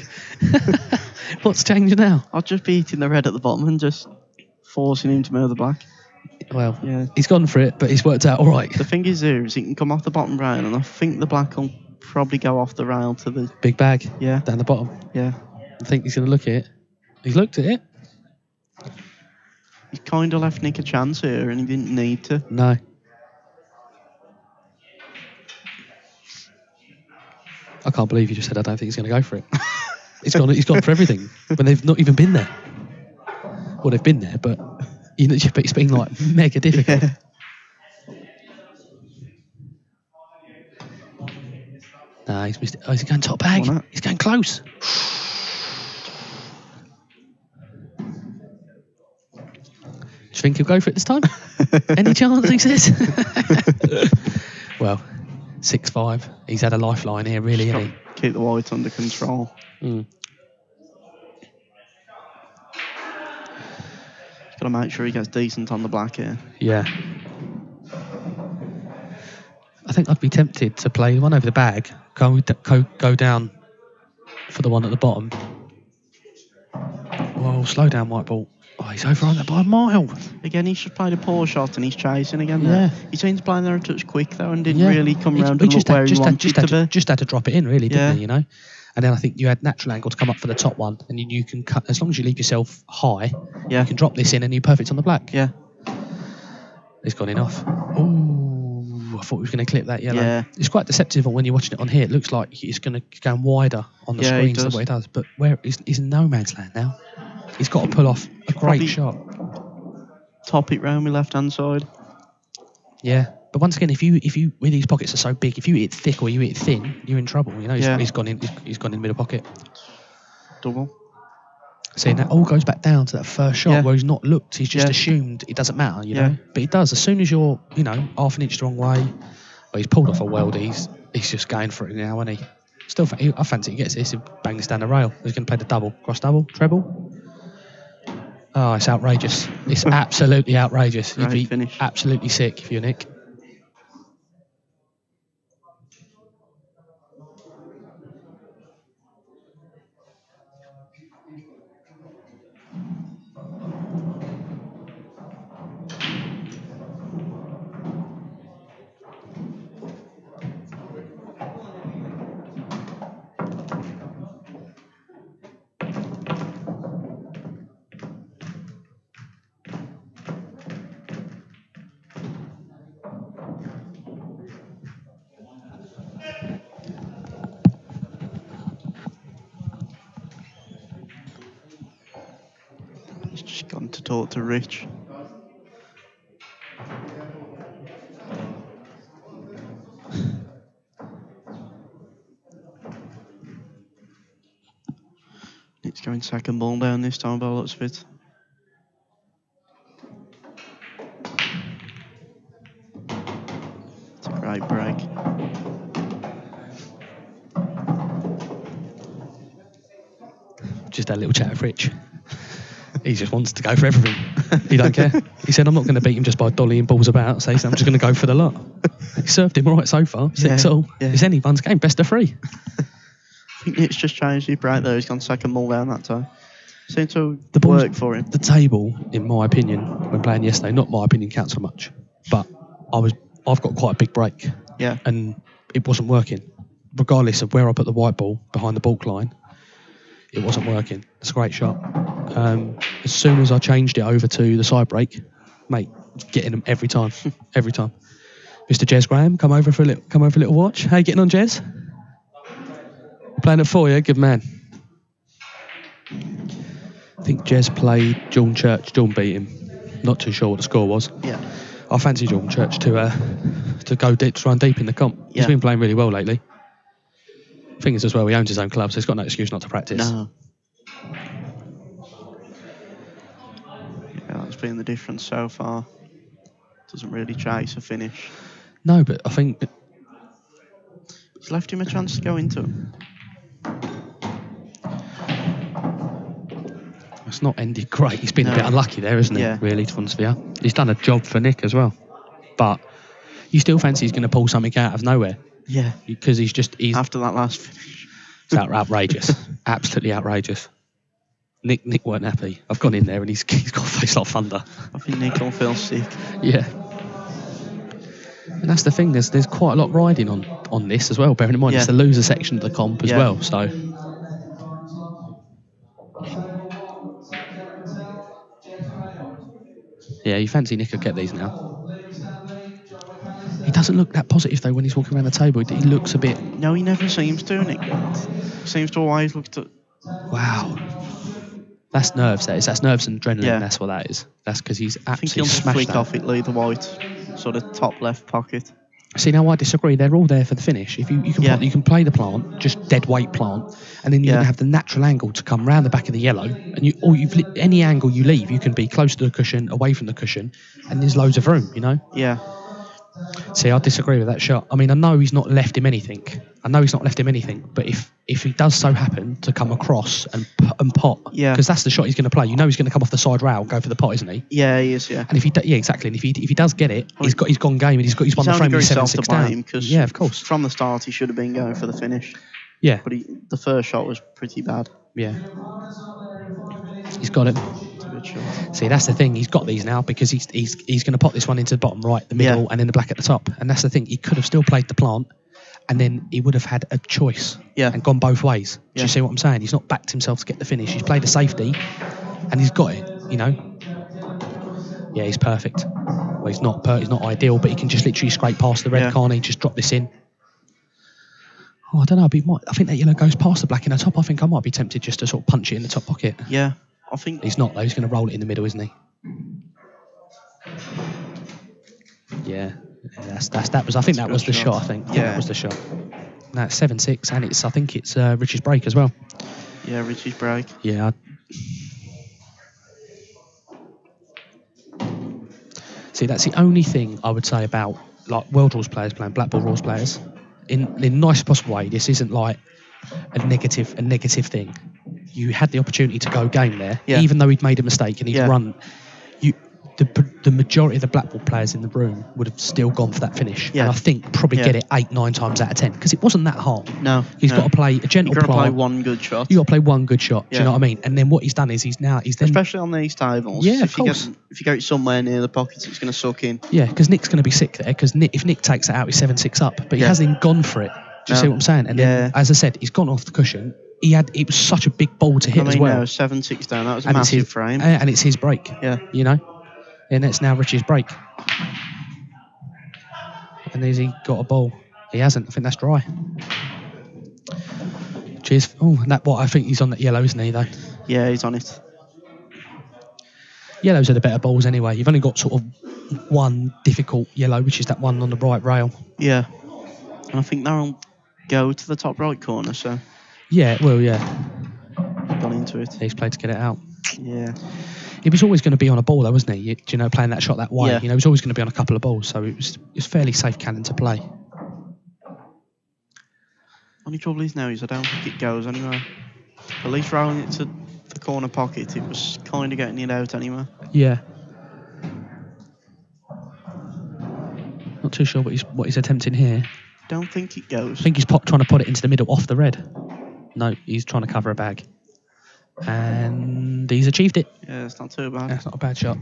What's changed now? I'll just be hitting the red at the bottom and just forcing him to move the black. Well, he's gone for it, but he's worked out all right. The thing is here is he can come off the bottom rail, and I think the black will probably go off the rail to the... Big bag? Yeah. Down the bottom? Yeah. I think he's going to look at it. He's looked at it. He's kind of left Nick a chance here, and he didn't need to. No. I can't believe you just said I don't think he's going to go for it. He's gone for everything when they've not even been there. Well, they've been there, but it's been like mega difficult. Yeah. Nah, he's missed it. Oh, is he going top bag? He's going close. Do you think he'll go for it this time? Any chance, he says? Well, 6-5. He's had a lifeline here, really, hasn't he? Keep the white under control. Mm. He's got to make sure he gets decent on the black here. Yeah. I think I'd be tempted to play one over the bag, go down for the one at the bottom. Whoa, slow down, white ball. Oh, he's over on that by a mile. Again, he's just played a poor shot and he's chasing again there. Yeah. He seems playing there a touch quick though and didn't really come round and look where he wanted to be. Just had to drop it in, really, didn't he, you know? And then I think you had natural angle to come up for the top one, and you can cut, as long as you leave yourself high, you can drop this in and you're perfect on the black. Yeah. It's gone enough. Oh, I thought he was going to clip that yellow. Yeah. It's quite deceptive when you're watching it on here. It looks like he's going to go wider on the screen than what he does. But he's in no man's land now. He's got to pull off a great shot. Top it round my left-hand side. Yeah. But once again, if you where these pockets are so big, if you hit thick or you hit thin, you're in trouble. You know, he's gone in the middle pocket. Double. See, that all goes back down to that first shot where he's not looked. He's just assumed it doesn't matter, you know. But it does. As soon as you're, half an inch the wrong way, well, he's pulled off a weld. He's just going for it now, isn't he? Still, I fancy he gets this. He bangs down the rail. He's going to play the double, cross double, treble. Oh, it's outrageous. It's absolutely outrageous. You'd Great be finish. absolutely sick if you're Nick. He's just gone to talk to Rich. It's going second ball down this time by the looks of it. It's a great break. Just had a little chat with Rich. He just wants to go for everything. He don't care. He said, I'm not going to beat him just by dollying balls about. So he said, I'm just going to go for the lot. He served him all right so far. 6-all. Yeah. It's anyone's game. Best of 3. I think it's just changed his break though. He's gone second ball down that time. Seemed to ball's- work for him. The table, in my opinion, when playing yesterday, not my opinion counts so much, but I've got quite a big break. Yeah. And it wasn't working. Regardless of where I put the white ball behind the balk line, it wasn't working. It's a great shot. As soon as I changed it over to the side break, mate, getting them every time. Every time. Mr. Jez Graham, come over for a little watch. How you getting on, Jez? Playing it for you, good man. I think Jez played Jordan Church. Jordan beat him. Not too sure what the score was. Yeah. I fancy Jordan Church to go deep, to run deep in the comp. Yeah. He's been playing really well lately. Thing is as well, he owns his own club, so he's got no excuse not to practice. No. Yeah, that's been the difference so far. Doesn't really chase a finish. No, but I think It's left him a chance to go into him. it's not ended great. He's been a No. bit unlucky there, isn't he? Yeah. Really, to be honest with you. He's done a job for Nick as well. But you still fancy he's going to pull something out of nowhere Yeah. because he's After that last finish. it's outrageous. Absolutely outrageous. Nick weren't happy. I've gone in there and he's got a face like thunder. I think Nick will feel sick. Yeah. And that's the thing, there's quite a lot riding on this as well, bearing in mind it's Yeah. the loser section of the comp as Yeah. well, so. Yeah, you fancy Nick will get these now. He doesn't look that positive though when he's walking around the table. He looks a bit, No, he never seems to, Nick. Seems to always look to... wow. That's nerves, that is. That's nerves and adrenaline, Yeah. that's what that is. That's because he's I think he'll absolutely just smashed flick that. off it, leave the white sort of top left pocket. See, now I disagree. They're all there for the finish. If you can Yeah. you can play the plant, just dead weight plant, and then you're Yeah. going to have the natural angle to come round the back of the yellow. And any angle you leave, you can be close to the cushion, away from the cushion, and there's loads of room, you know? Yeah. See, I disagree with that shot. I mean, I know he's not left him anything. But if he does so happen to come across and pot, Yeah. because that's the shot he's going to play. You know he's going to come off the side rail and go for the pot, isn't he? Yeah, he is, yeah. And if exactly. And if he does get it, he's gone game and he's won the only frame. got He's himself to 7-6 down. blame, 'cause Yeah, of course. from the start he should have been going for the finish. Yeah, But the first shot was pretty bad. yeah. He's got it. It's a good shot. See, that's the thing. He's got these now because he's going to pop this one into the bottom right, the middle, Yeah. and then the black at the top. And that's the thing. He could have still played the plant, and then he would have had a choice Yeah. and gone both ways. Do Yeah. you see what I'm saying? He's not backed himself to get the finish. He's played a safety, and he's got it. You know. Yeah, he's perfect. Well, he's not ideal, but he can just literally scrape past the red, Yeah. can't he? Just drop this in. Oh, I don't know. I think that yellow goes past the black in the top. I think I might be tempted just to sort of punch it in the top pocket. Yeah, I think... He's not though. He's going to roll it in the middle, isn't he? Yeah, that was. I think that was the shot. I think that was the shot. No, it's 7-6, and I think it's Rich's break as well. Yeah, Richie's break. Yeah. See, that's the only thing I would say about like World Rules players playing Black Ball Rules players. In the nicest possible way, this isn't like a negative thing. you had the opportunity to go game there, Yeah. even though he'd made a mistake and he'd Yeah. run. The majority of the Blackpool players in the room would have still gone for that finish. Yeah. And I think probably Yeah. get it 8-9 times out of 10 because it wasn't that hard. No. He's no. got to play a gentle You've got to play plant. one good shot. You got to play one good shot. Do Yeah. you know what I mean? And then what he's done is he's then Especially on these tables. Yeah, of if you course. if you go somewhere near the pockets, it's going to suck in. yeah, because Nick's going to be sick there. Because if Nick takes it out, he's 7-6 up, but he Yeah. hasn't even gone for it. Do you No. see what I'm saying? And Yeah. then, as I said, he's gone off the cushion. It was such a big ball to hit I mean, as well. no, 7-6 down. That was a And it's massive his frame. and it's his break. Yeah. You know, and it's now Richie's break. And has he got a ball? He hasn't. I think that's dry. Cheers. Oh, and that what I think he's on that yellow, isn't he? Though Yeah, he's on it. yellows are the better balls anyway. You've only got sort of one difficult yellow, which is that one on the right rail. Yeah. And I think that'll go to the top right corner, so Yeah, well, yeah. gone into it. He's played to get it out. Yeah. He was always going to be on a ball, though, wasn't he? You know, playing that shot that way. Yeah. You know, he was always going to be on a couple of balls, so it was fairly safe cannon to play. Only trouble is now is I don't think it goes anywhere. At least rolling it to the corner pocket, it was kind of getting it out anywhere. Yeah. Not too sure what he's attempting here. Don't think it goes. I think he's trying to put it into the middle off the red. No, he's trying to cover a bag. And he's achieved it. Yeah, it's not too bad. That's not a bad shot.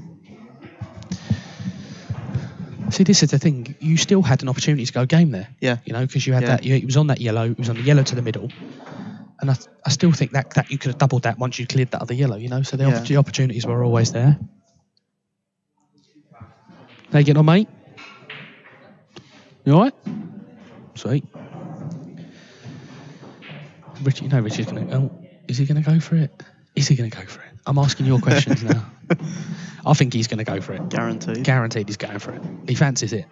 See, this is the thing. You still had an opportunity to go game there. Yeah. You know, because you had Yeah. that. It was on that yellow. It was on the yellow to the middle. And I still think that you could have doubled that once you cleared that other yellow. You know, so the opportunities were always there. How you getting on, mate? You all right? Sweet. Richie, Richie's going to... Oh, is he going to go for it? Is he going to go for it? I'm asking your questions now. I think he's going to go for it. Guaranteed. Guaranteed he's going for it. He fancies it.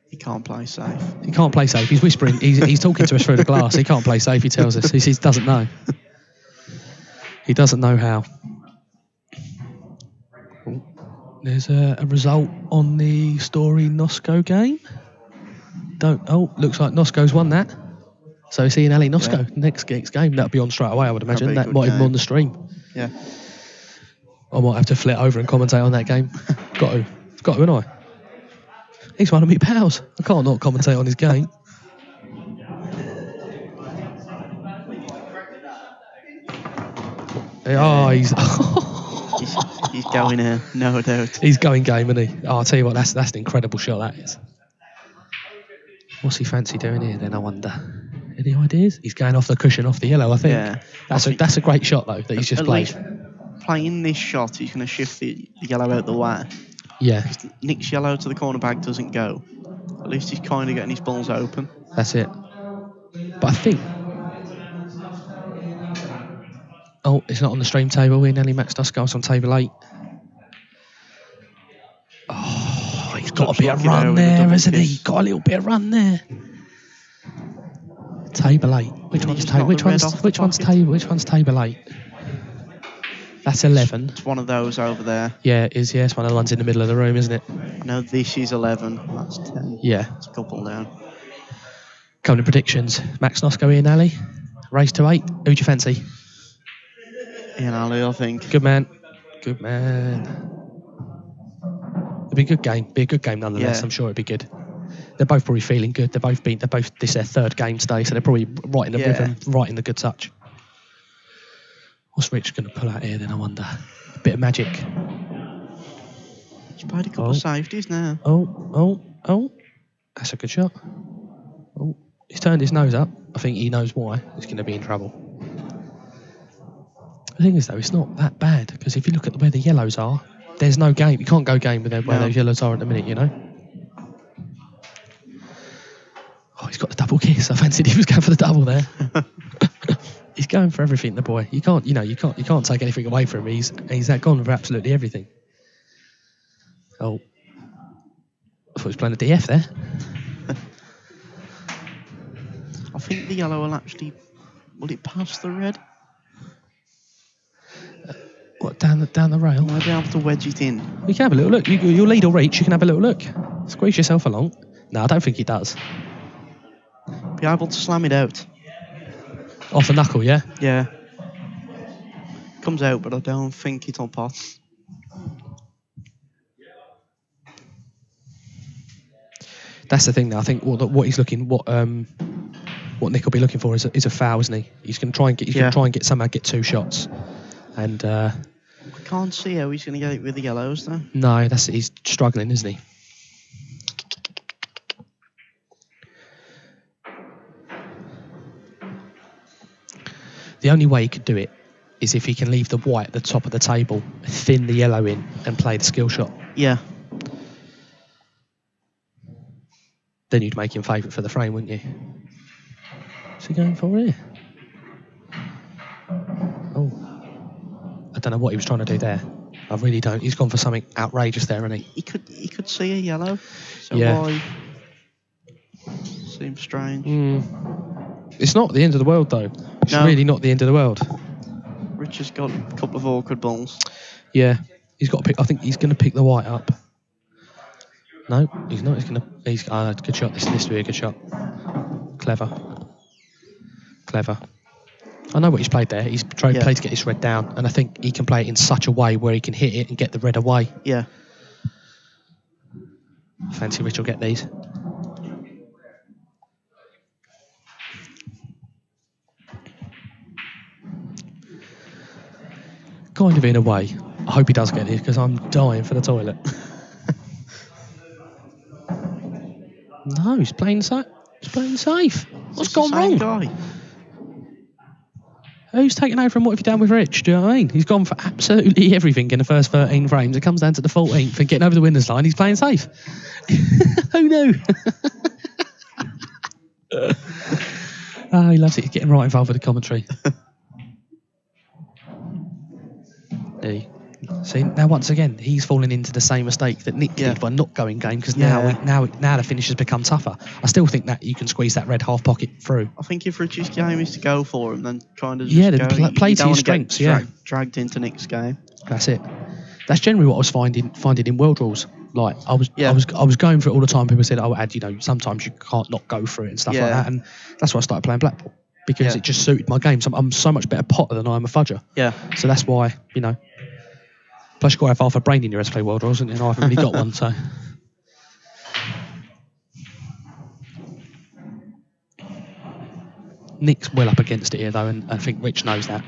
He can't play safe. He can't play safe. He's whispering. He's talking to us through the glass. He can't play safe, he tells us. He doesn't know. He doesn't know how. There's a result on the Story Nosco game. Looks like Nosco's won that. So seeing Ali Nosco next game, that'll be on straight away, I would imagine. That might even be on the stream. Yeah. I might have to flit over and commentate on that game. Got to, haven't I? He's one of my pals. I can't not commentate on his game. Oh, he's going here, no doubt. He's going game, isn't he? Oh, I'll tell you what, that's an incredible shot, that is. What's he fancy doing here then, I wonder? Any ideas? He's going off the cushion, off the yellow, I think. Yeah. That's a great shot, though, that he's just played. Least playing this shot, he's going to shift the yellow out the way. Yeah. Nick's yellow to the corner bag doesn't go. At least he's kind of getting his balls open. That's it. But I think... Oh, it's not on the stream table. We're nearly maxed us. Goes on table 8. Oh, he's got a bit of run there, hasn't he? Got a little bit of run there. Table 8. Which one's table 8? That's 11. It's one of those over there. Yeah, it is. Yeah, it's one of the ones in the middle of the room, isn't it? No, this is 11. That's 10. Yeah. It's a couple down. Coming to predictions. Max Nosco, Ian Ali. Race to 8. Who do you fancy? Ian Ali, I think. Good man. Good man. It'll be a good game. Be a good game nonetheless. Yeah. I'm sure it'll be good. They're both probably feeling good. This is their third game today, so they're probably right in the rhythm, right in the good touch. What's Rich going to pull out here then, I wonder? A bit of magic. He's played a couple of safeties now. Oh. That's a good shot. Oh, he's turned his nose up. I think he knows why. He's going to be in trouble. The thing is, though, it's not that bad, because if you look at where the yellows are, there's no game. You can't go game with where those yellows are at the minute, you know? Oh, he's got the double kiss. I fancied he was going for the double there. He's going for everything, the boy. You can't take anything away from him. He's gone for absolutely everything. Oh, I thought he was playing a DF there. I think the yellow will it pass the red? What, down the rail? Might be able to wedge it in. You can have a little look. You'll lead or reach. You can have a little look. Squeeze yourself along. No, I don't think he does. Be able to slam it out. Off the knuckle, yeah? Yeah. Comes out, but I don't think it's on pot. That's the thing now. I think what he's looking, what Nick will be looking for is a foul, isn't he? He's going to try and get, somehow get 2 shots. And I can't see how he's going to get it with the yellows, though. no, he's struggling, isn't he? The only way he could do it is if he can leave the white at the top of the table, thin the yellow in, and play the skill shot. Yeah. Then you'd make him favourite for the frame, wouldn't you? What's he going for here? Oh. I don't know what he was trying to do there. I really don't. He's gone for something outrageous there, hasn't he? He could see a yellow. So Yeah. why? Seems strange. It's not the end of the world, though. It's No. really not the end of the world. Rich has got a couple of awkward balls. Yeah. He's got to pick. I think he's going to pick the white up. No, he's not. He's good shot. This will be a good shot. Clever. I know what he's played there. He's played to get this red down, and I think he can play it in such a way where he can hit it and get the red away. Yeah. Fancy Rich will get these. Kind of in a way. I hope he does get these because I'm dying for the toilet. No, he's playing safe. What's gone wrong? Guy. Who's taken over and what have you done with Rich? Do you know what I mean? He's gone for absolutely everything in the first 13 frames. It comes down to the 14th and getting over the winner's line. He's playing safe. Who knew? Oh, he loves it. He's getting right involved with the commentary. See, now once again, he's fallen into the same mistake that Nick did by not going game because now the finish has become tougher. I still think that you can squeeze that red half pocket through. I think if Rich's game is to go for him, then kind of just play to your strengths. Dragged into Nick's game. That's it. That's generally what I was finding in world rules. Like I was going for it all the time. People said, "Oh, Ad, sometimes you can't not go for it and stuff like that." And that's why I started playing blackball because it just suited my game. So I'm so much better potter than I am a fudger. Yeah. So that's why Plus, you've got to have half a brain in your play world rules, and I haven't really got one, so. Nick's well up against it here, though, and I think Rich knows that.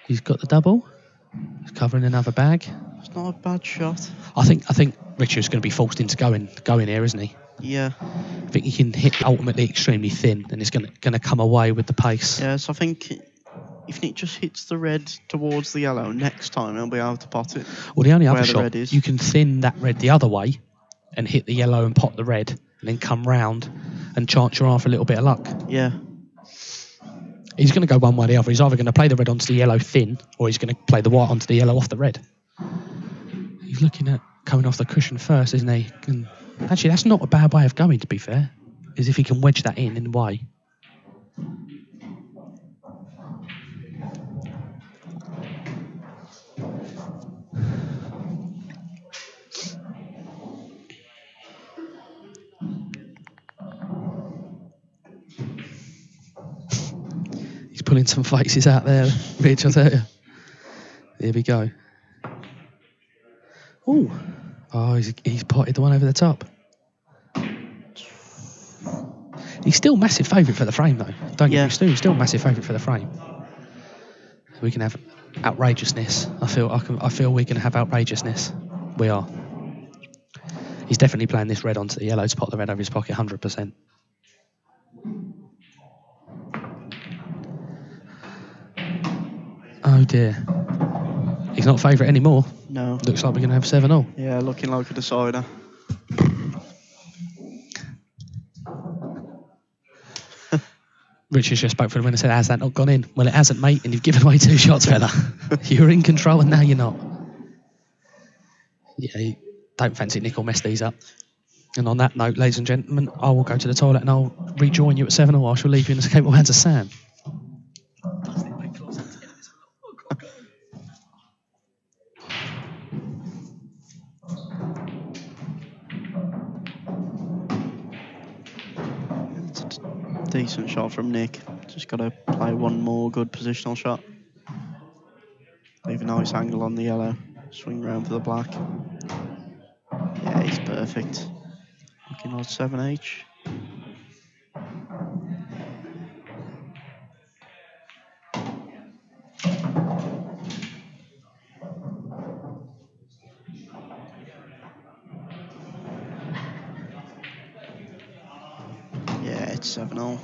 He's got the double. He's covering another bag. It's not a bad shot. I think Richard's going to be forced into going here, isn't he? Yeah. I think he can hit ultimately extremely thin, and it's going to come away with the pace. Yeah, so I think if Nick just hits the red towards the yellow next time, he'll be able to pot it. Well, the only other shot, you can thin that red the other way and hit the yellow and pot the red, and then come round and chance your arm for a little bit of luck. Yeah. He's going to go one way or the other. He's either going to play the red onto the yellow thin, or he's going to play the white onto the yellow off the red. He's looking at coming off the cushion first, isn't he? And actually, that's not a bad way of going, to be fair, is if he can wedge that in the way. He's pulling some faces out there, Rich, I'll tell you. Here we go. Oh, he's potted the one over the top. He's still massive favourite for the frame, though. Don't get me wrong, still massive favourite for the frame. We can have outrageousness. I feel we can have outrageousness. We are. He's definitely playing this red onto the yellow to pot the red over his pocket, 100%. Oh dear. He's not favourite anymore. No. Looks like we're going to have 7-0. Yeah, looking like a decider. Richard's just spoke for the winner and said, has that not gone in? Well, it hasn't, mate, and you've given away 2 shots, fella. You were in control and now you're not. Yeah, don't fancy Nick will mess these up. And on that note, ladies and gentlemen, I will go to the toilet and I'll rejoin you at 7-0. I shall leave you in the capable hands of Sam. Decent shot from Nick. Just got to play one more good positional shot. Leave a nice angle on the yellow. Swing round for the black. Yeah, he's perfect. Looking on 7H. Yeah, it's 7-0.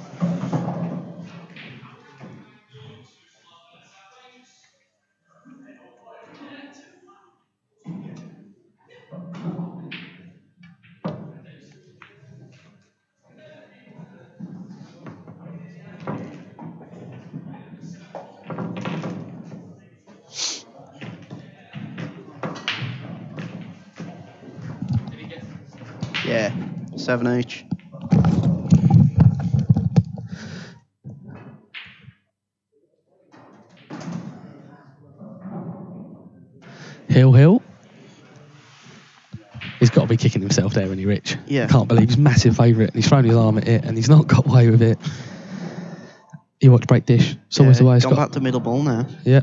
Yeah, 7H. Hill. He's got to be kicking himself there, isn't he, Rich? Yeah. Can't believe he's massive favourite and he's thrown his arm at it and he's not got away with it. You watch break dish. It's always the way it's gone got. back to middle ball now. Yeah.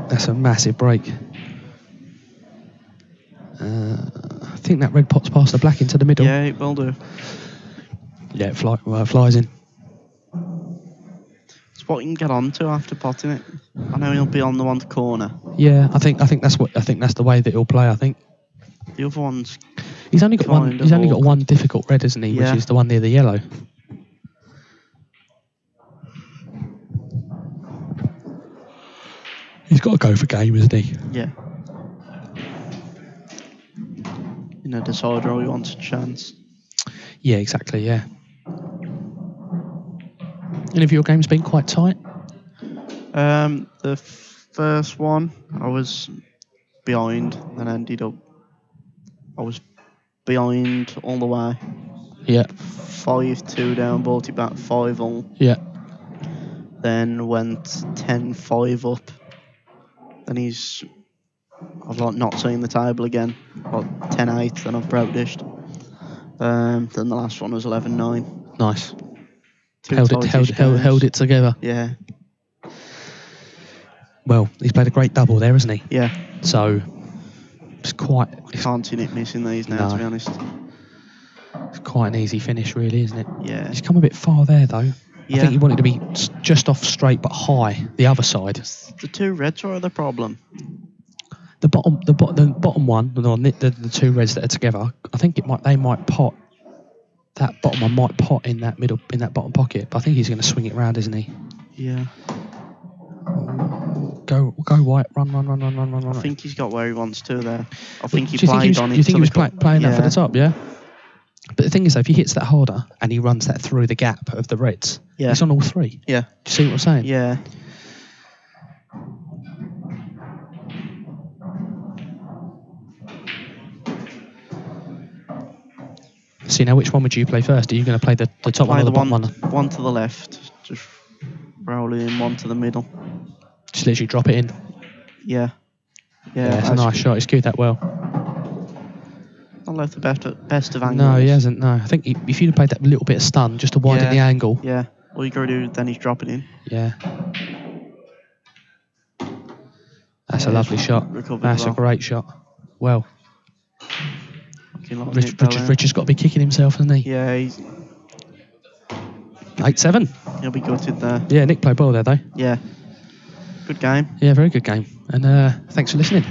That's a massive break. I think that red pot's past the black into the middle. Yeah, it will do. Yeah, it flies in. It's what you can get onto after potting it. I know he'll be on the one corner. Yeah, I think that's the way that he'll play. I think The other one's he's only got one. kind He's of only got awkward. one difficult red, isn't he? Yeah. Which is the one near the yellow. He's got to go for game, isn't he? Yeah. In a decider, he wants a chance. Yeah, exactly. Yeah. Any of your games been quite tight? The first one, I was behind and ended up. I was behind all the way. Yeah. 5-2 down, brought it back 5-all. Yeah. Then went 10-5 up. Then I've like not seen the table again. Like 10-8, then I've broke dished. Then the last one was 11-9. Nice. Two Held tightish games. it together. Yeah, Well, he's played a great double there, hasn't he? yeah. So it's quite Can't see Nick missing these now, to No. be honest. it's quite an easy finish, really, isn't it? Yeah. He's come a bit far there, though. I Yeah. think he wanted to be just off straight but high, the other side. The two reds are the problem. The bottom one, the two reds that are together. I think they might pot. That bottom one might pot in that bottom pocket, but I think he's going to swing it round, isn't he? Yeah. Go white, run. I think he's got where he wants to there. I think he Do you think played on it. you think till he was the cup. playing that Yeah. for the top, yeah? But the thing is, though, if he hits that harder and he runs that through the gap of the reds, Yeah. he's on all three. Yeah. Do you see what I'm saying? Yeah. See, now which one would you play first? Are you going to play the top one Play or the the bottom one? one to the left. Just roll it in, one to the middle. Just literally drop it in. Yeah. Yeah, it's a that's nice shot. He's queued that well. Not left the best of angles. No, he hasn't. No, I think if you'd have played that little bit of stun just to widen Yeah. the angle. Yeah. All you got to do, then he's dropping in. Yeah. That's a Yeah, lovely shot. recovered That's well. a great shot. Well, Looking like Nick Bell, Richard's got to be kicking himself, hasn't he? Yeah, 8-7. he'll be gutted there. Yeah, Nick played well there, though. Yeah. Good game. Yeah, very good game. And thanks for listening.